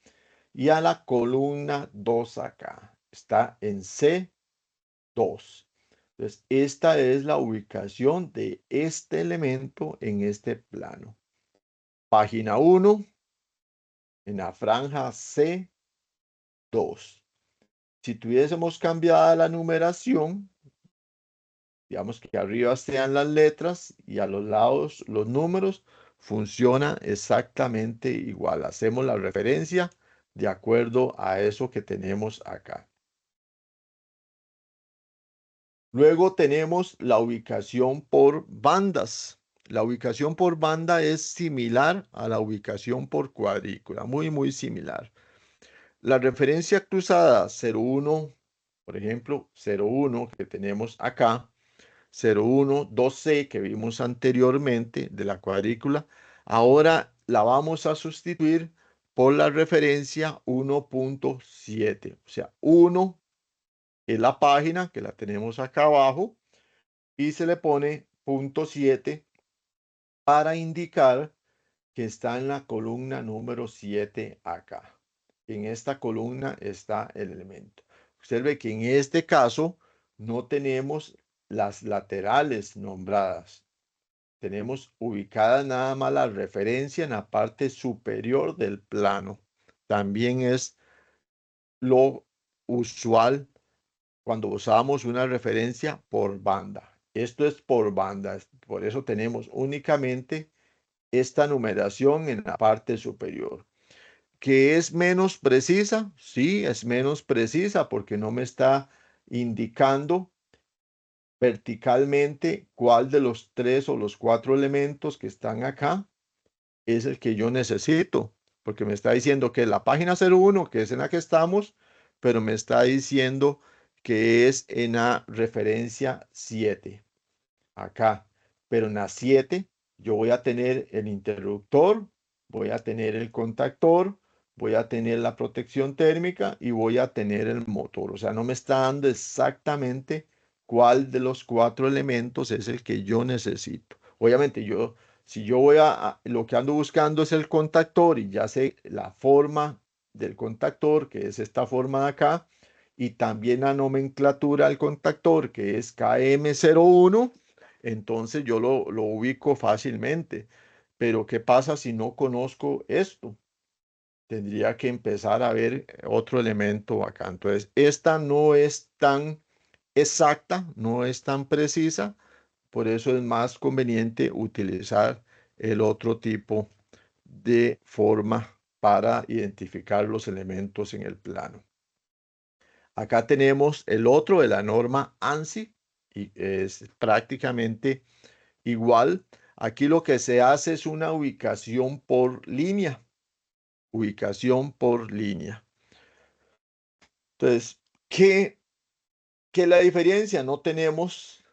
y a la columna 2 acá. Está en C2. Entonces, esta es la ubicación de este elemento en este plano. Página 1, en la franja C2. Si tuviésemos cambiada la numeración, digamos que arriba sean las letras y a los lados los números, funciona exactamente igual. Hacemos la referencia de acuerdo a eso que tenemos acá. Luego tenemos la ubicación por bandas. La ubicación por banda es similar a la ubicación por cuadrícula, muy similar. La referencia cruzada 01, por ejemplo, 01 que tenemos acá, 01, 2C que vimos anteriormente de la cuadrícula, ahora la vamos a sustituir por la referencia 1.7. O sea, 1 es la página que la tenemos acá abajo y se le pone .7 para indicar que está en la columna número 7 acá. En esta columna está el elemento. Usted ve que en este caso no tenemos las laterales nombradas. Tenemos ubicada nada más la referencia en la parte superior del plano. También es lo usual cuando usamos una referencia por banda. Esto es por bandas, por eso tenemos únicamente esta numeración en la parte superior. ¿Que es menos precisa? Sí, es menos precisa porque no me está indicando verticalmente cuál de los 3 o los 4 elementos que están acá es el que yo necesito, porque me está diciendo que es la página 01, que es en la que estamos, pero me está diciendo que es en la referencia 7 acá. Pero en la 7 yo voy a tener el interruptor, voy a tener el contactor, voy a tener la protección térmica y voy a tener el motor. O sea, no me está dando exactamente cuál de los 4 elementos es el que yo necesito. Obviamente si yo lo que ando buscando es el contactor y ya sé la forma del contactor, que es esta forma de acá, y también la nomenclatura del contactor, que es KM01, entonces yo lo ubico fácilmente. Pero ¿qué pasa si no conozco esto? Tendría que empezar a ver otro elemento acá. Entonces, esta no es tan exacta, no es tan precisa, por eso es más conveniente utilizar el otro tipo de forma para identificar los elementos en el plano. Acá tenemos el otro de la norma ANSI y es prácticamente igual. Aquí lo que se hace es una ubicación por línea. Ubicación por línea. Entonces, ¿qué es la diferencia? No tenemos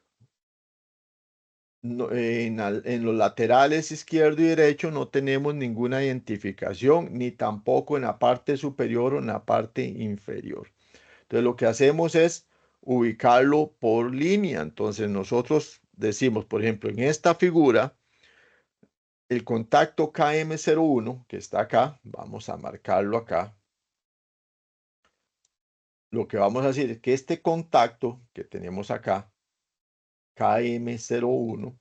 en los laterales izquierdo y derecho no tenemos ninguna identificación, ni tampoco en la parte superior o en la parte inferior. Entonces, lo que hacemos es ubicarlo por línea. Entonces, nosotros decimos, por ejemplo, en esta figura, el contacto KM01, que está acá, vamos a marcarlo acá. Lo que vamos a decir es que este contacto que tenemos acá, KM01,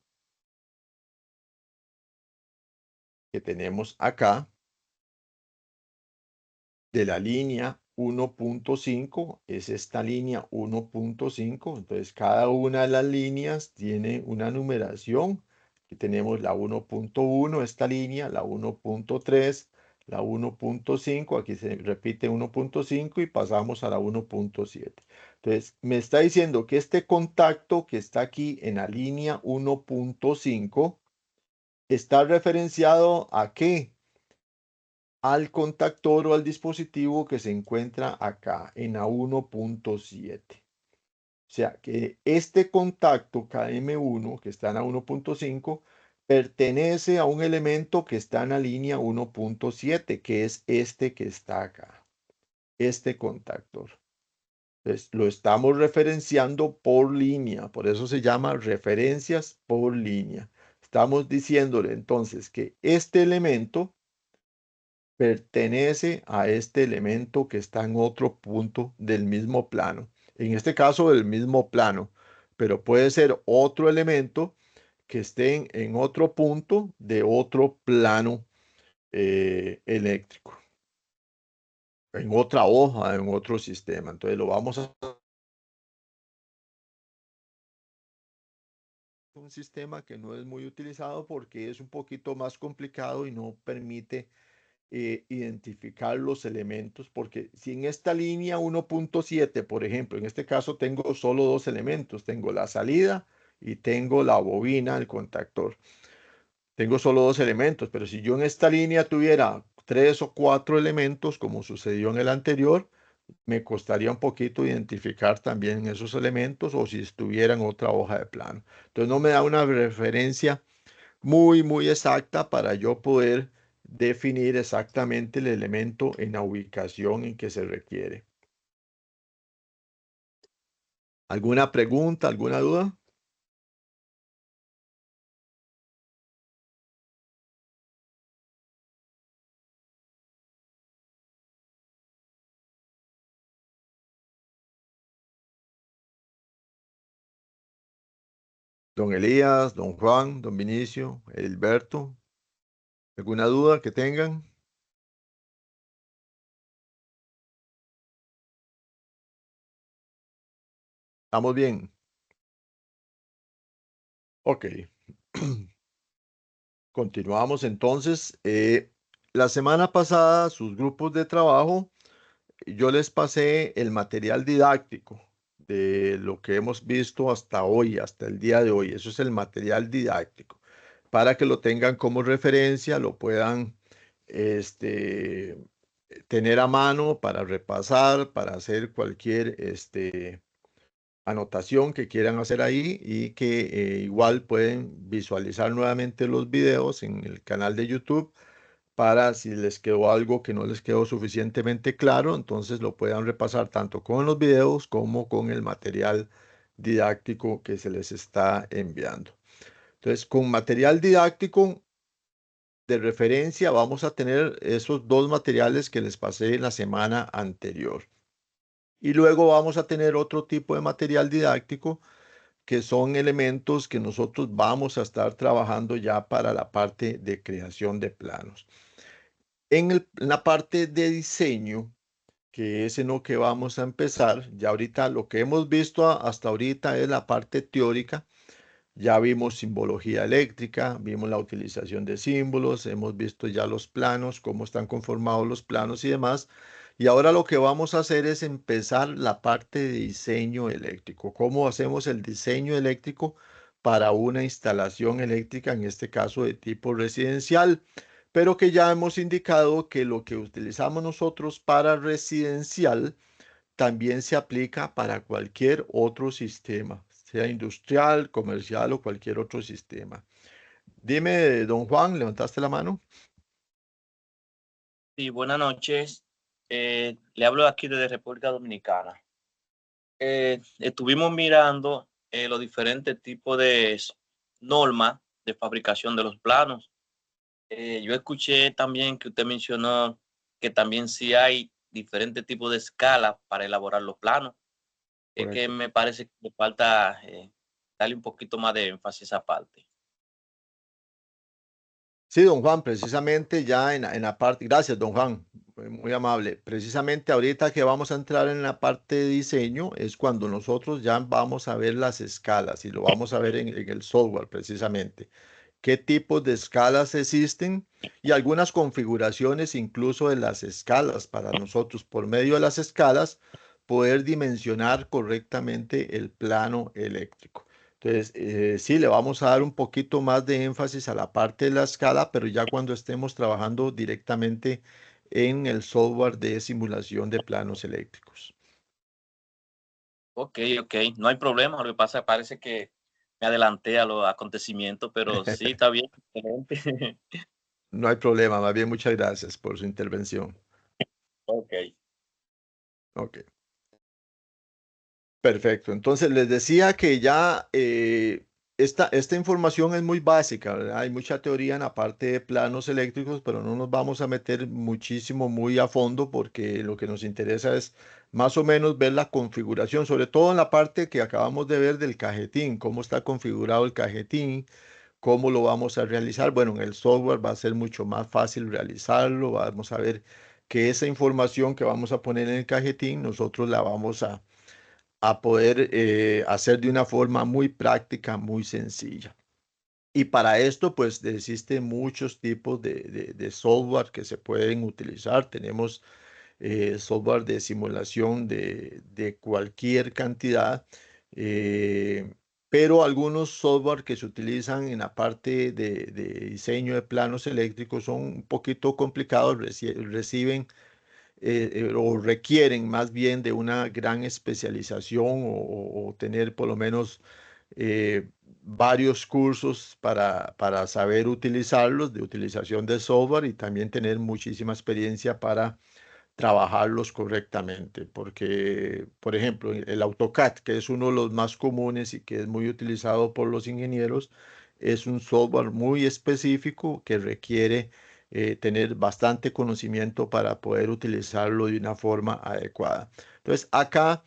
que tenemos acá, de la línea 1.5, es esta línea 1.5. Entonces, cada una de las líneas tiene una numeración. Aquí tenemos la 1.1, esta línea, la 1.3, la 1.5, aquí se repite 1.5 y pasamos a la 1.7. Entonces, me está diciendo que este contacto que está aquí en la línea 1.5 está referenciado ¿a qué? Al contactor o al dispositivo que se encuentra acá en la 1.7. O sea que este contacto KM1 que está en la 1.5 pertenece a un elemento que está en la línea 1.7, que es este que está acá, este contactor. Entonces, lo estamos referenciando por línea, por eso se llama referencias por línea. Estamos diciéndole entonces que este elemento pertenece a este elemento que está en otro punto del mismo plano. En este caso, del mismo plano, pero puede ser otro elemento que esté en otro punto de otro plano eléctrico, en otra hoja, en otro sistema. Entonces lo vamos a un sistema que no es muy utilizado porque es un poquito más complicado y no permite identificar los elementos, porque si en esta línea 1.7, por ejemplo, en este caso tengo solo dos elementos, tengo la salida y tengo la bobina, el contactor. Tengo solo dos elementos, pero si yo en esta línea tuviera 3 o 4 elementos, como sucedió en el anterior, me costaría un poquito identificar también esos elementos o si estuviera en otra hoja de plano. Entonces no me da una referencia muy exacta para yo poder definir exactamente el elemento en la ubicación en que se requiere. ¿Alguna pregunta, alguna duda? Don Elías, don Juan, don Vinicio, Edilberto, ¿alguna duda que tengan? ¿Estamos bien? Ok. Continuamos entonces. La semana pasada, sus grupos de trabajo, yo les pasé el material didáctico de lo que hemos visto hasta hoy, hasta el día de hoy. Eso es el material didáctico. Para que lo tengan como referencia, lo puedan este, tener a mano para repasar, para hacer cualquier anotación que quieran hacer ahí y que igual pueden visualizar nuevamente los videos en el canal de YouTube para si les quedó algo que no les quedó suficientemente claro, entonces lo puedan repasar tanto con los videos como con el material didáctico que se les está enviando. Entonces, con material didáctico de referencia vamos a tener esos dos materiales que les pasé en la semana anterior. Y luego vamos a tener otro tipo de material didáctico que son elementos que nosotros vamos a estar trabajando ya para la parte de creación de planos. En la parte de diseño, que es en lo que vamos a empezar, ya ahorita lo que hemos visto hasta ahorita es la parte teórica. Ya vimos simbología eléctrica, vimos la utilización de símbolos, hemos visto ya los planos, cómo están conformados los planos y demás. Y ahora lo que vamos a hacer es empezar la parte de diseño eléctrico. ¿Cómo hacemos el diseño eléctrico para una instalación eléctrica, en este caso de tipo residencial? Pero que ya hemos indicado que lo que utilizamos nosotros para residencial también se aplica para cualquier otro sistema, sea industrial, comercial o cualquier otro sistema. Dime, don Juan, ¿levantaste la mano? Sí, buenas noches. Le hablo aquí desde República Dominicana. Estuvimos mirando los diferentes tipos de normas de fabricación de los planos. Yo escuché también que usted mencionó que también sí hay diferentes tipos de escalas para elaborar los planos. Es que Correcto. me parece que me falta darle un poquito más de énfasis a esa parte. Sí, don Juan, precisamente ya en la parte, gracias, don Juan, muy amable. Precisamente ahorita que vamos a entrar en la parte de diseño es cuando nosotros ya vamos a ver las escalas y lo vamos a ver en el software precisamente. Qué tipos de escalas existen y algunas configuraciones incluso de las escalas para nosotros por medio de las escalas poder dimensionar correctamente el plano eléctrico. Entonces, sí, le vamos a dar un poquito más de énfasis a la parte de la escala, pero ya cuando estemos trabajando directamente en el software de simulación de planos eléctricos. Ok, ok, no hay problema. Lo que pasa parece que me adelanté a los acontecimientos, pero sí, está bien, excelente. No hay problema, más bien muchas gracias por su intervención. Ok, Ok. Perfecto. Entonces les decía que ya esta información es muy básica, ¿verdad? Hay mucha teoría en la parte de planos eléctricos, pero no nos vamos a meter muchísimo, muy a fondo, porque lo que nos interesa es más o menos ver la configuración, sobre todo en la parte que acabamos de ver del cajetín, cómo está configurado el cajetín, cómo lo vamos a realizar. Bueno, en el software va a ser mucho más fácil realizarlo. Vamos a ver que esa información que vamos a poner en el cajetín, nosotros la vamos a poder hacer de una forma muy práctica, muy sencilla. Y para esto, pues existen muchos tipos de software que se pueden utilizar. Tenemos software de simulación de cualquier cantidad. pero algunos software que se utilizan en la parte de diseño de planos eléctricos son un poquito complicados, reciben o requieren más bien de una gran especialización o tener por lo menos eh, varios cursos para saber utilizarlos, de utilización de software y también tener muchísima experiencia para trabajarlos correctamente, porque, por ejemplo, el AutoCAD, que es uno de los más comunes y que es muy utilizado por los ingenieros, es un software muy específico que requiere tener bastante conocimiento para poder utilizarlo de una forma adecuada. Entonces, acá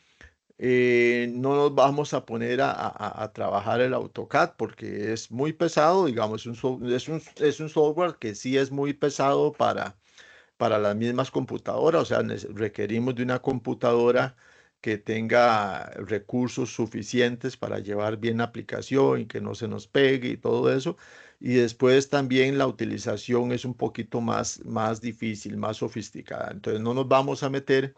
no nos vamos a poner a trabajar el AutoCAD porque es muy pesado, digamos, es un software que sí es muy pesado para las mismas computadoras, o sea, requerimos de una computadora que tenga recursos suficientes para llevar bien la aplicación y que no se nos pegue y todo eso. Y después también la utilización es un poquito más difícil, más sofisticada. Entonces no nos vamos a meter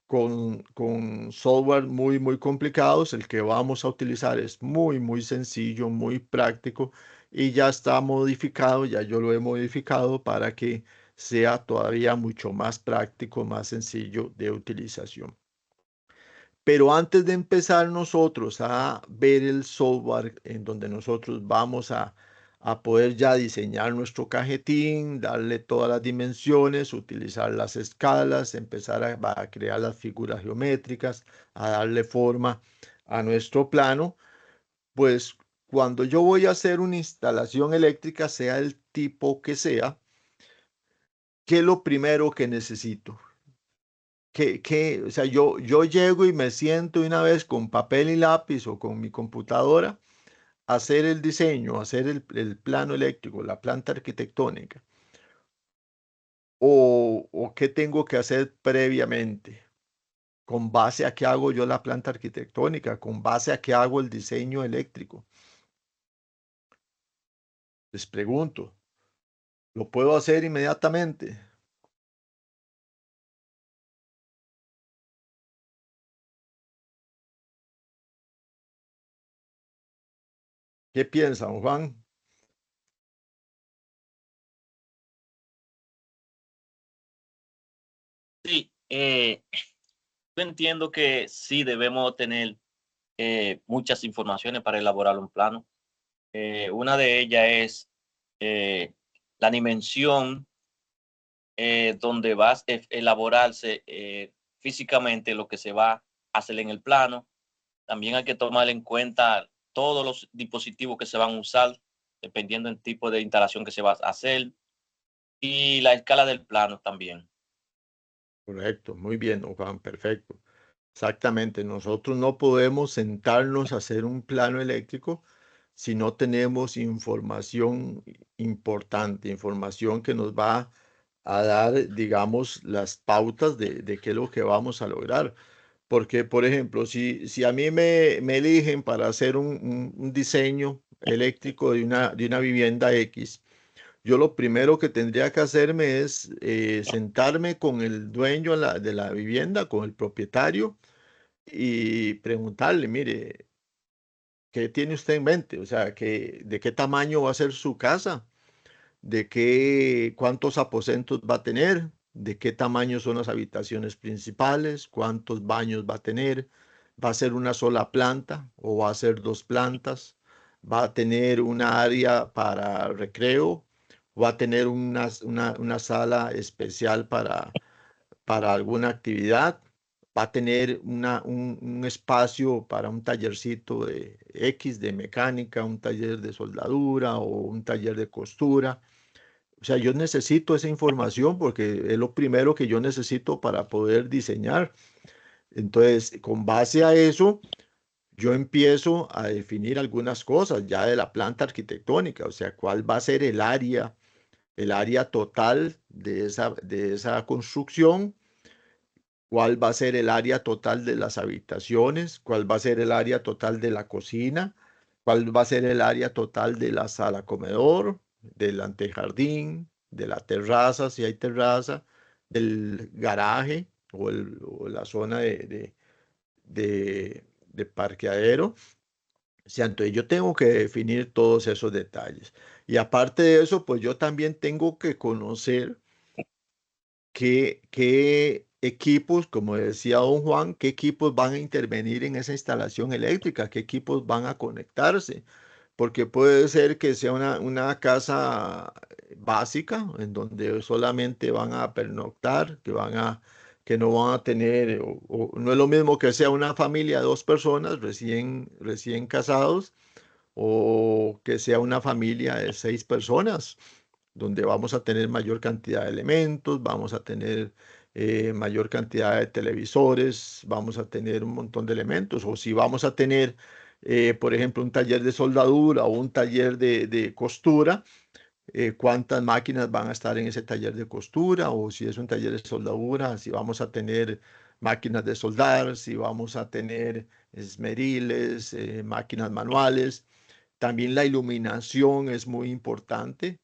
con software muy complicados. El que vamos a utilizar es muy sencillo, muy práctico y ya está modificado, ya yo lo he modificado para que sea todavía mucho más práctico, más sencillo de utilización. Pero antes de empezar nosotros a ver el software en donde nosotros vamos a poder ya diseñar nuestro cajetín, darle todas las dimensiones, utilizar las escalas, empezar a crear las figuras geométricas, a darle forma a nuestro plano, pues cuando yo voy a hacer una instalación eléctrica, sea el tipo que sea, ¿qué es lo primero que necesito? O sea, yo llego y me siento de una vez con papel y lápiz o con mi computadora a hacer el diseño, a hacer el plano eléctrico, la planta arquitectónica. O qué tengo que hacer previamente, con base a qué hago yo la planta arquitectónica, con base a qué hago el diseño eléctrico. Les pregunto, ¿lo puedo hacer inmediatamente? ¿Qué piensan, Juan? Sí, yo entiendo que sí debemos tener muchas informaciones para elaborar un plano. Una de ellas es eh, la dimensión donde va a elaborarse físicamente lo que se va a hacer en el plano. También hay que tomar en cuenta todos los dispositivos que se van a usar, dependiendo del tipo de instalación que se va a hacer, y la escala del plano también. Correcto, muy bien, Juan, perfecto. Exactamente, nosotros no podemos sentarnos a hacer un plano eléctrico si no tenemos información importante, información que nos va a dar, digamos, las pautas de qué es lo que vamos a lograr. Porque, por ejemplo, si a mí me eligen para hacer un diseño eléctrico de una vivienda X, yo lo primero que tendría que hacerme es sentarme con el dueño de la vivienda, con el propietario, y preguntarle, mire, ¿qué tiene usted en mente? O sea, ¿de qué tamaño va a ser su casa? ¿Cuántos aposentos va a tener? ¿De qué tamaño son las habitaciones principales? ¿Cuántos baños va a tener? ¿Va a ser una sola planta o va a ser dos plantas? ¿Va a tener una área para recreo? ¿Va a tener una sala especial para alguna actividad? ¿Va a tener un espacio para un tallercito de X de mecánica, un taller de soldadura o un taller de costura? O sea, yo necesito esa información porque es lo primero que yo necesito para poder diseñar. Entonces, con base a eso, yo empiezo a definir algunas cosas ya de la planta arquitectónica, o sea, cuál va a ser el área total de esa construcción, cuál va a ser el área total de las habitaciones, cuál va a ser el área total de la cocina, cuál va a ser el área total de la sala comedor, del antejardín, de la terraza, si hay terraza, del garaje o la zona de parqueadero. O sea, entonces yo tengo que definir todos esos detalles. Y aparte de eso, pues yo también tengo que conocer qué equipos, como decía don Juan, qué equipos van a intervenir en esa instalación eléctrica, qué equipos van a conectarse, porque puede ser que sea una casa básica en donde solamente van a pernoctar, que no van a tener, o no es lo mismo que sea una familia de dos personas recién casados, o que sea una familia de seis personas donde vamos a tener mayor cantidad de elementos, vamos a tener mayor cantidad de televisores, vamos a tener un montón de elementos, o si vamos a tener, por ejemplo, un taller de soldadura o un taller de costura, cuántas máquinas van a estar en ese taller de costura, o si es un taller de soldadura, si vamos a tener máquinas de soldar, si vamos a tener esmeriles, máquinas manuales. También la iluminación es muy importante,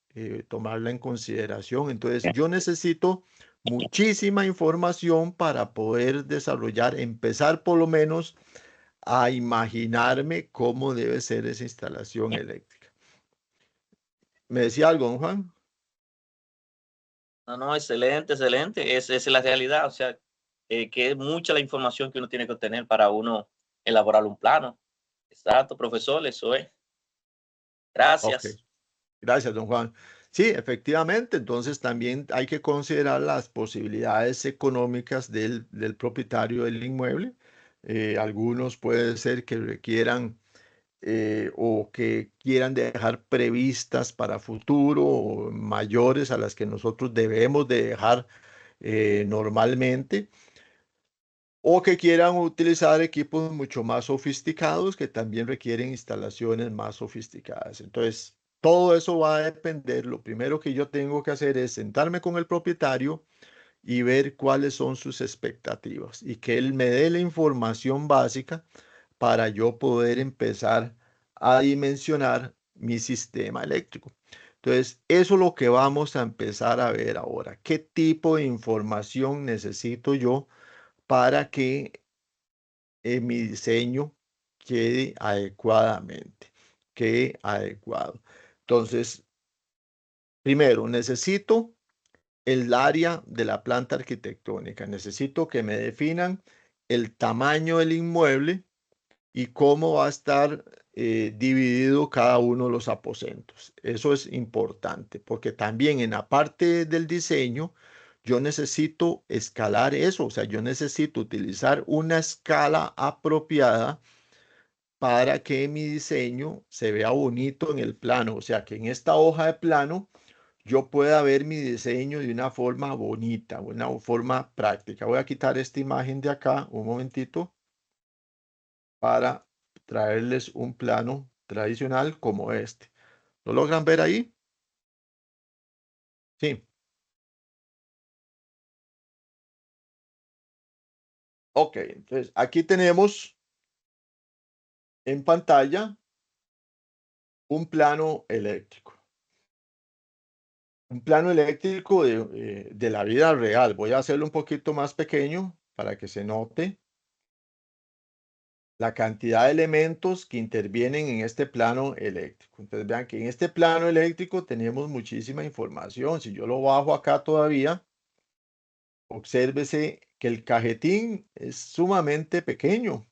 tomarla en consideración. Entonces, yo necesito muchísima información para poder desarrollar, empezar por lo menos a imaginarme cómo debe ser esa instalación eléctrica. ¿Me decía algo, don Juan? No, no, excelente, excelente. Esa es la realidad. O sea, que es mucha la información que uno tiene que obtener para uno elaborar un plano. Exacto, profesor, eso es. Ok, Gracias. gracias, don Juan. Sí, efectivamente, entonces también hay que considerar las posibilidades económicas del propietario del inmueble. Algunos puede ser que requieran o que quieran dejar previstas para futuro o mayores a las que nosotros debemos de dejar normalmente, o que quieran utilizar equipos mucho más sofisticados que también requieren instalaciones más sofisticadas. Entonces, todo eso va a depender. Lo primero que yo tengo que hacer es sentarme con el propietario y ver cuáles son sus expectativas y que él me dé la información básica para yo poder empezar a dimensionar mi sistema eléctrico. Entonces, eso es lo que vamos a empezar a ver ahora. ¿Qué tipo de información necesito yo para que mi diseño quede adecuadamente, quede adecuado? Entonces, primero, necesito el área de la planta arquitectónica. Necesito que me definan el tamaño del inmueble y cómo va a estar dividido cada uno de los aposentos. Eso es importante porque también en la parte del diseño yo necesito escalar eso, o sea, yo necesito utilizar una escala apropiada para que mi diseño se vea bonito en el plano, o sea, que en esta hoja de plano yo pueda ver mi diseño de una forma bonita, una forma práctica. Voy a quitar esta imagen de acá un momentito para traerles un plano tradicional como este. ¿Lo logran ver ahí? Sí. Ok, entonces aquí tenemos en pantalla un plano eléctrico. Un plano eléctrico de la vida real. Voy a hacerlo un poquito más pequeño para que se note la cantidad de elementos que intervienen en este plano eléctrico. Entonces vean que en este plano eléctrico tenemos muchísima información. Si yo lo bajo acá todavía, obsérvese que el cajetín es sumamente pequeño.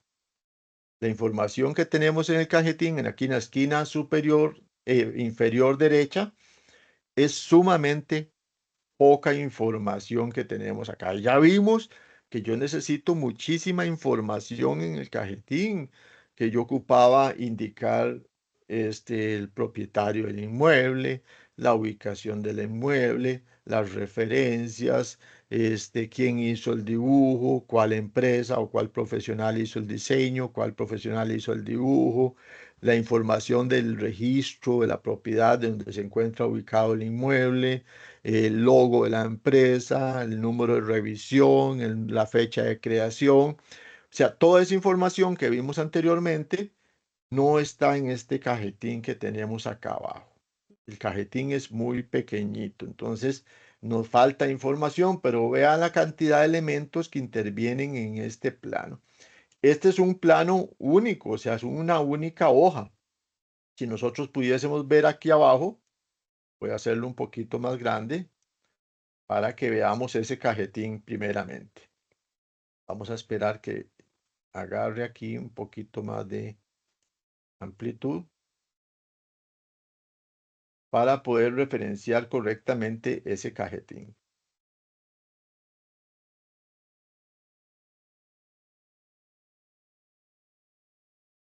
La información que tenemos en el cajetín, aquí en la esquina superior, inferior derecha, es sumamente poca información que tenemos acá. Ya vimos que yo necesito muchísima información en el cajetín, que yo ocupaba indicar el propietario del inmueble, la ubicación del inmueble, las referencias, quién hizo el dibujo, cuál empresa o cuál profesional hizo el diseño, cuál profesional hizo el dibujo, la información del registro de la propiedad de donde se encuentra ubicado el inmueble, el logo de la empresa, el número de revisión, la fecha de creación. O sea, toda esa información que vimos anteriormente no está en este cajetín que tenemos acá abajo. El cajetín es muy pequeñito, entonces nos falta información, pero vean la cantidad de elementos que intervienen en este plano. Este es un plano único, o sea, es una única hoja. Si nosotros pudiésemos ver aquí abajo, voy a hacerlo un poquito más grande para que veamos ese cajetín primeramente. Vamos a esperar que agarre aquí un poquito más de amplitud para poder referenciar correctamente ese cajetín.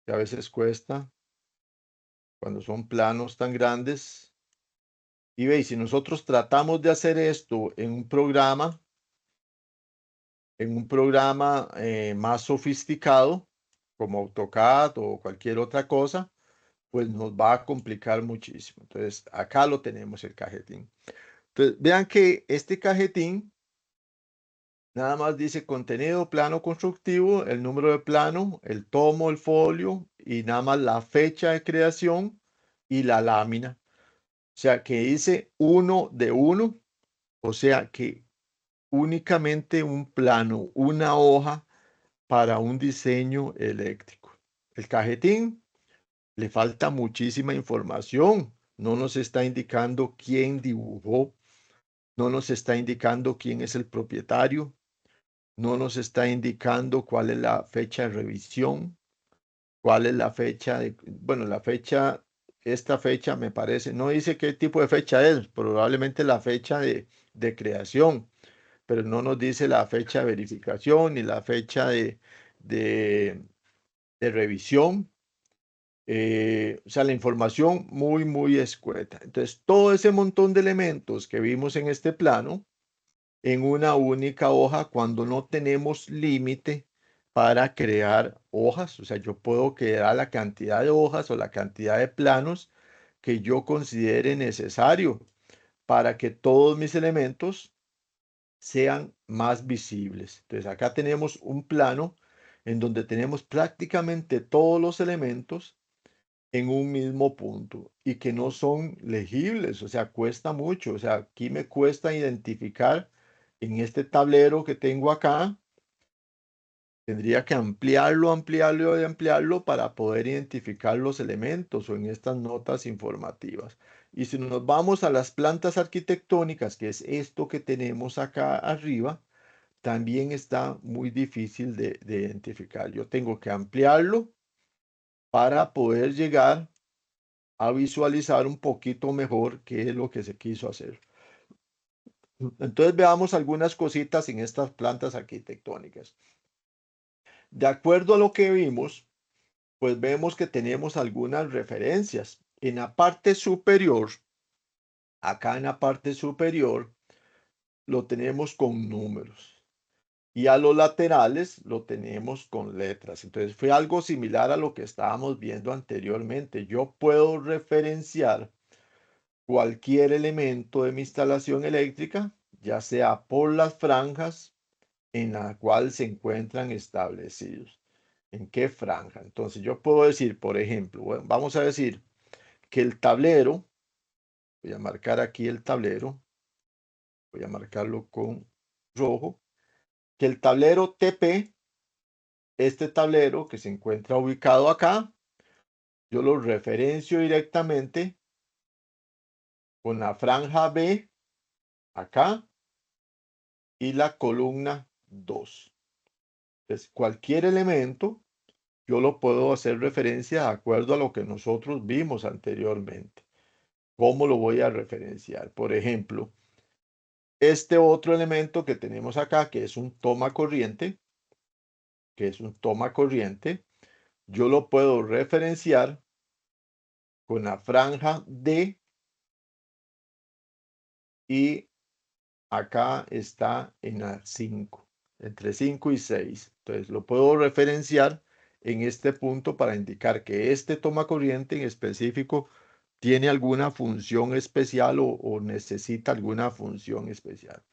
Que a veces cuesta cuando son planos tan grandes. Y veis, si nosotros tratamos de hacer esto en un programa más sofisticado, como AutoCAD o cualquier otra cosa, pues nos va a complicar muchísimo. Entonces, acá lo tenemos el cajetín. Entonces, vean que este cajetín nada más dice contenido, plano constructivo, el número de plano, el tomo, el folio y nada más la fecha de creación y la lámina. O sea, que dice 1 de 1, o sea que únicamente un plano, una hoja para un diseño eléctrico. El cajetín le falta muchísima información. No nos está indicando quién dibujó, no nos está indicando quién es el propietario, no nos está indicando cuál es la fecha de revisión, cuál es la fecha de, bueno, la fecha, esta fecha me parece, no dice qué tipo de fecha es, probablemente la fecha de creación, pero no nos dice la fecha de verificación ni la fecha de, de revisión. O sea, la información muy, muy escueta. Entonces, todo ese montón de elementos que vimos en este plano, en una única hoja, cuando no tenemos límite para crear hojas, o sea, yo puedo crear la cantidad de hojas o la cantidad de planos que yo considere necesario para que todos mis elementos sean más visibles. Entonces acá tenemos un plano en donde tenemos prácticamente todos los elementos en un mismo punto y que no son legibles, o sea, cuesta mucho, o sea, aquí me cuesta identificar en este tablero que tengo acá, tendría que ampliarlo y ampliarlo para poder identificar los elementos o en estas notas informativas. Y si nos vamos a las plantas arquitectónicas, que es esto que tenemos acá arriba, también está muy difícil de identificar. Yo tengo que ampliarlo para poder llegar a visualizar un poquito mejor qué es lo que se quiso hacer. Entonces veamos algunas cositas en estas plantas arquitectónicas. De acuerdo a lo que vimos, pues vemos que tenemos algunas referencias. En la parte superior, acá en la parte superior, lo tenemos con números. Y a los laterales lo tenemos con letras. Entonces fue algo similar a lo que estábamos viendo anteriormente. Yo puedo referenciar cualquier elemento de mi instalación eléctrica, ya sea por las franjas en la cual se encuentran establecidos. ¿En qué franja? Entonces yo puedo decir, por ejemplo, bueno, vamos a decir que el tablero, voy a marcar aquí el tablero, voy a marcarlo con rojo, que el tablero TP, este tablero que se encuentra ubicado acá, yo lo referencio directamente con la franja B acá y la columna 2. Entonces, cualquier elemento yo lo puedo hacer referencia de acuerdo a lo que nosotros vimos anteriormente. ¿Cómo lo voy a referenciar? Por ejemplo, este otro elemento que tenemos acá, que es un toma corriente, yo lo puedo referenciar con la franja D y acá está en la 5, entre 5 y 6. Entonces lo puedo referenciar en este punto para indicar que este toma corriente en específico tiene alguna función especial o necesita alguna función especial.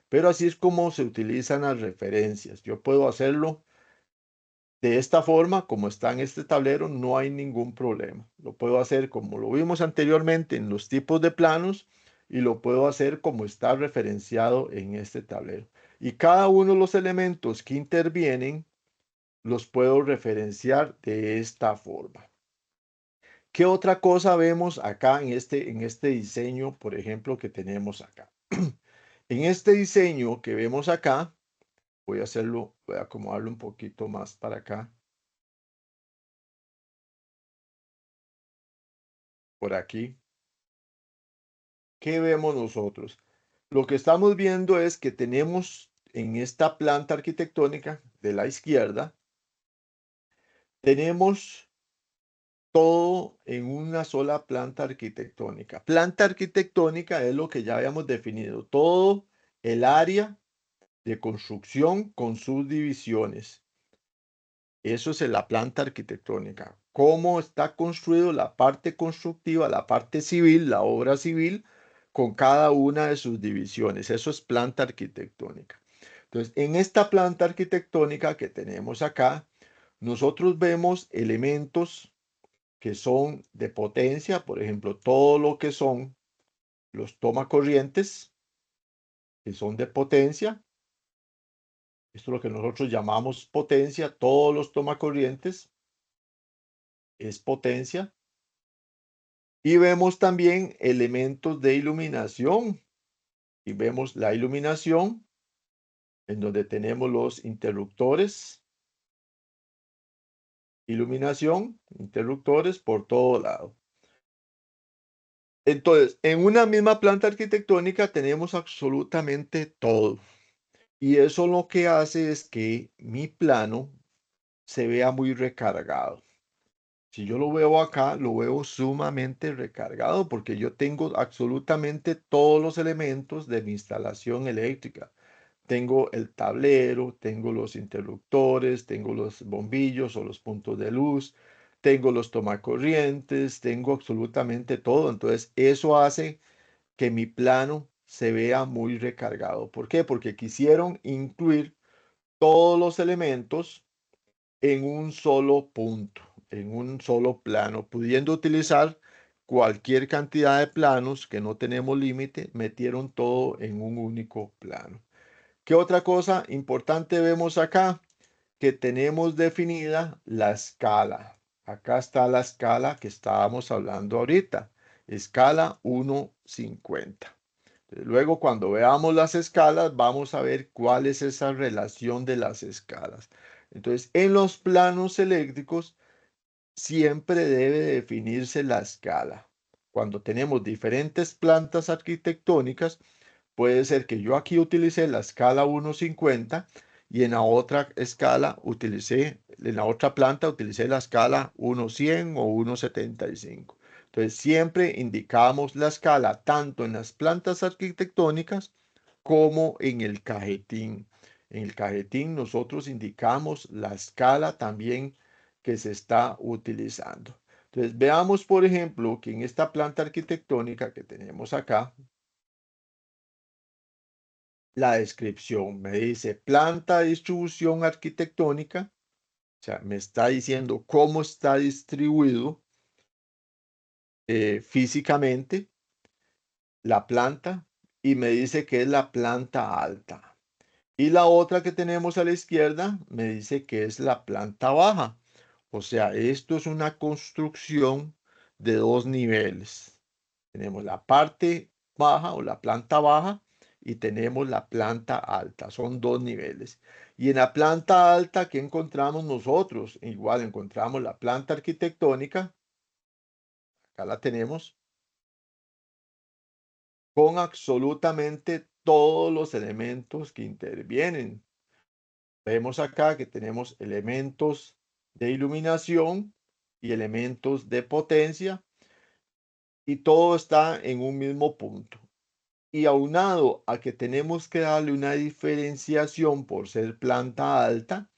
Pero así es como se utilizan las referencias. Yo puedo hacerlo de esta forma, como está en este tablero, no hay ningún problema. Lo puedo hacer como lo vimos anteriormente en los tipos de planos y lo puedo hacer como está referenciado en este tablero. Y cada uno de los elementos que intervienen los puedo referenciar de esta forma. ¿Qué otra cosa vemos acá en este diseño, por ejemplo, que tenemos acá? En este diseño que vemos acá, voy a acomodarlo un poquito más para acá. Por aquí. ¿Qué vemos nosotros? Lo que estamos viendo es que tenemos en esta planta arquitectónica de la izquierda, tenemos todo en una sola planta arquitectónica. Planta arquitectónica es lo que ya habíamos definido, todo el área de construcción con sus divisiones. Eso es la planta arquitectónica. Cómo está construido la parte constructiva, la parte civil, la obra civil, con cada una de sus divisiones. Eso es planta arquitectónica. Entonces, en esta planta arquitectónica que tenemos acá, nosotros vemos elementos que son de potencia, por ejemplo, todo lo que son los tomacorrientes, que son de potencia. Esto es lo que nosotros llamamos potencia. Todos los tomacorrientes es potencia. Y vemos también elementos de iluminación. Y vemos la iluminación en donde tenemos los interruptores. Iluminación, interruptores por todo lado. Entonces, en una misma planta arquitectónica tenemos absolutamente todo. Y eso lo que hace es que mi plano se vea muy recargado. Si yo lo veo acá, lo veo sumamente recargado porque yo tengo absolutamente todos los elementos de mi instalación eléctrica. Tengo el tablero, tengo los interruptores, tengo los bombillos o los puntos de luz, tengo los tomacorrientes, tengo absolutamente todo. Entonces, eso hace que mi plano se vea muy recargado. ¿Por qué? Porque quisieron incluir todos los elementos en un solo punto, en un solo plano, pudiendo utilizar cualquier cantidad de planos que no tenemos límite, metieron todo en un único plano. ¿Qué otra cosa importante vemos acá? Que tenemos definida la escala. Acá está la escala que estábamos hablando ahorita, escala 1:50. Luego, cuando veamos las escalas, vamos a ver cuál es esa relación de las escalas. Entonces, en los planos eléctricos siempre debe definirse la escala. Cuando tenemos diferentes plantas arquitectónicas, puede ser que yo aquí utilicé la escala 1:50 y en la otra escala en la otra planta utilicé la escala 1:100 o 1:75. Entonces siempre indicamos la escala tanto en las plantas arquitectónicas como en el cajetín. En el cajetín nosotros indicamos la escala también que se está utilizando. Entonces veamos, por ejemplo, que en esta planta arquitectónica que tenemos acá, la descripción me dice planta de distribución arquitectónica, o sea, me está diciendo cómo está distribuido físicamente la planta y me dice que es la planta alta. Y la otra que tenemos a la izquierda me dice que es la planta baja. O sea, esto es una construcción de dos niveles. Tenemos la parte baja o la planta baja y tenemos la planta alta. Son dos niveles. Y en la planta alta, ¿qué encontramos nosotros? Igual encontramos la planta arquitectónica. Acá la tenemos con absolutamente todos los elementos que intervienen. Vemos acá que tenemos elementos de iluminación y elementos de potencia y todo está en un mismo punto. Y aunado a que tenemos que darle una diferenciación por ser planta alta,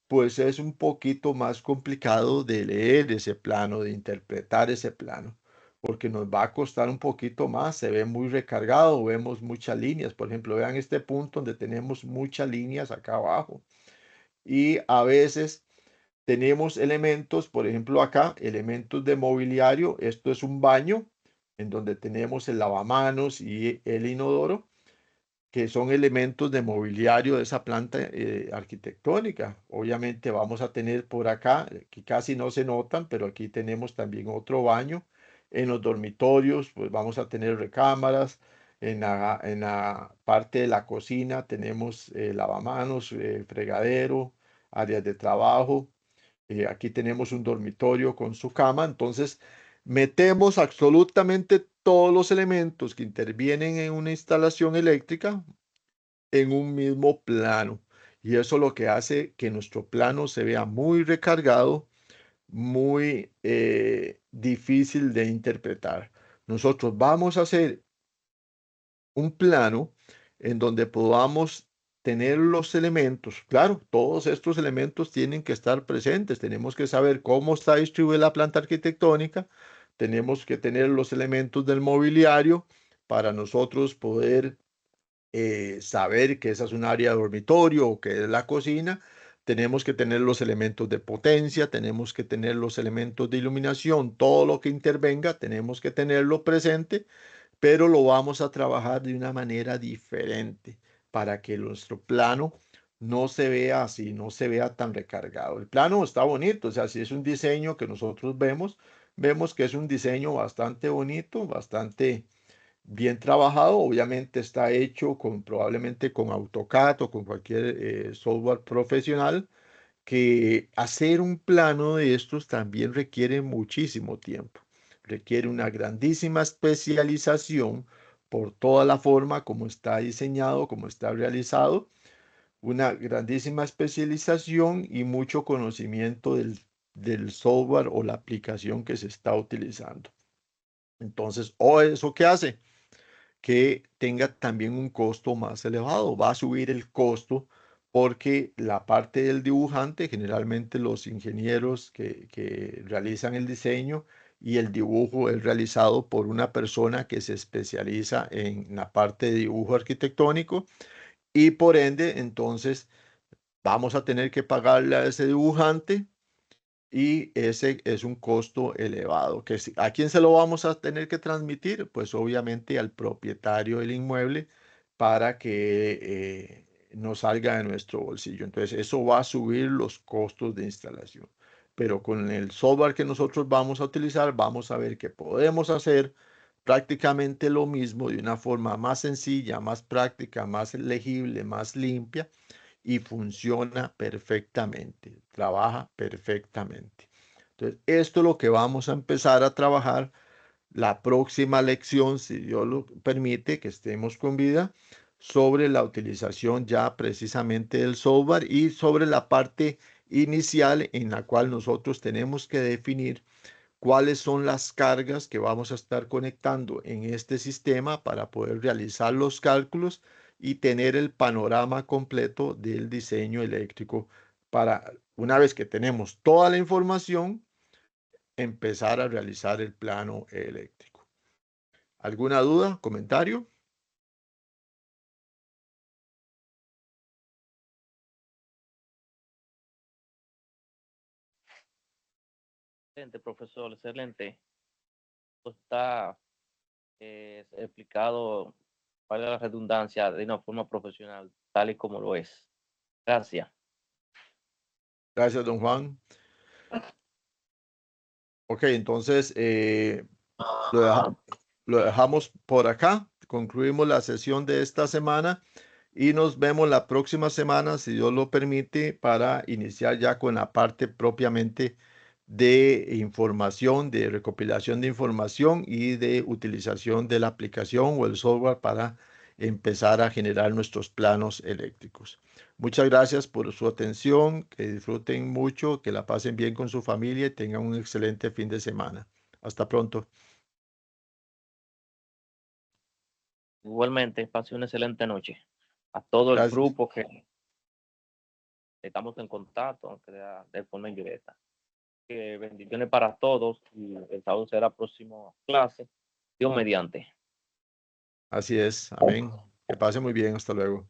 pues es un poquito más complicado de leer ese plano, de interpretar ese plano, porque nos va a costar un poquito más, se ve muy recargado, vemos muchas líneas. Por ejemplo, vean este punto donde tenemos muchas líneas acá abajo. Y a veces tenemos elementos, por ejemplo acá, elementos de mobiliario. Esto es un baño en donde tenemos el lavamanos y el inodoro que son elementos de mobiliario de esa planta arquitectónica. Obviamente vamos a tener por acá, que casi no se notan, pero aquí tenemos también otro baño. En los dormitorios, pues vamos a tener recámaras. En la parte de la cocina tenemos lavamanos, fregadero, áreas de trabajo. Aquí tenemos un dormitorio con su cama. Entonces, metemos absolutamente todos los elementos que intervienen en una instalación eléctrica en un mismo plano. Y eso lo que hace que nuestro plano se vea muy recargado, muy difícil de interpretar. Nosotros vamos a hacer un plano en donde podamos tener los elementos. Claro, todos estos elementos tienen que estar presentes. Tenemos que saber cómo está distribuida la planta arquitectónica. Tenemos que tener los elementos del mobiliario para nosotros poder saber que esa es un área de dormitorio o que es la cocina. Tenemos que tener los elementos de potencia, tenemos que tener los elementos de iluminación, todo lo que intervenga, tenemos que tenerlo presente, pero lo vamos a trabajar de una manera diferente para que nuestro plano no se vea así, no se vea tan recargado. El plano está bonito, o sea, si es un diseño que nosotros vemos, vemos que es un diseño bastante bonito, bastante bien trabajado. Obviamente está hecho con probablemente con AutoCAD o con cualquier software profesional, que hacer un plano de estos también requiere muchísimo tiempo. Requiere una grandísima especialización por toda la forma como está diseñado, como está realizado, una grandísima especialización y mucho conocimiento del software o la aplicación que se está utilizando. Entonces, ¿o eso qué hace? Que tenga también un costo más elevado. Va a subir el costo porque la parte del dibujante, generalmente los ingenieros que realizan el diseño y el dibujo es realizado por una persona que se especializa en la parte de dibujo arquitectónico, y por ende, entonces vamos a tener que pagarle a ese dibujante, y ese es un costo elevado. ¿A quién se lo vamos a tener que transmitir? Pues obviamente al propietario del inmueble, para que no salga de nuestro bolsillo. Entonces eso va a subir los costos de instalación. Pero con el software que nosotros vamos a utilizar, vamos a ver que podemos hacer prácticamente lo mismo de una forma más sencilla, más práctica, más legible, más limpia, y funciona perfectamente, trabaja perfectamente. Entonces, esto es lo que vamos a empezar a trabajar la próxima lección, si Dios lo permite, que estemos con vida, sobre la utilización ya precisamente del software y sobre la parte inicial en la cual nosotros tenemos que definir cuáles son las cargas que vamos a estar conectando en este sistema para poder realizar los cálculos y tener el panorama completo del diseño eléctrico, para, una vez que tenemos toda la información, empezar a realizar el plano eléctrico. ¿Alguna duda, comentario? Excelente, profesor, excelente. Esto está explicado, para la redundancia, de una forma profesional, tal y como lo es. Gracias. Gracias, don Juan. Ok, entonces lo, deja- lo dejamos por acá. Concluimos la sesión de esta semana y nos vemos la próxima semana, si Dios lo permite, para iniciar ya con la parte propiamente de información, de recopilación de información y de utilización de la aplicación o el software para empezar a generar nuestros planos eléctricos. Muchas gracias por su atención, que disfruten mucho, que la pasen bien con su familia y tengan un excelente fin de semana. Hasta pronto. Igualmente, pase una excelente noche. A todo el Gracias. grupo que estamos en contacto, aunque sea de forma indirecta. Bendiciones para todos y el sábado será próximo clase. Dios mediante. Así es. Amén. Que pase muy bien. Hasta luego.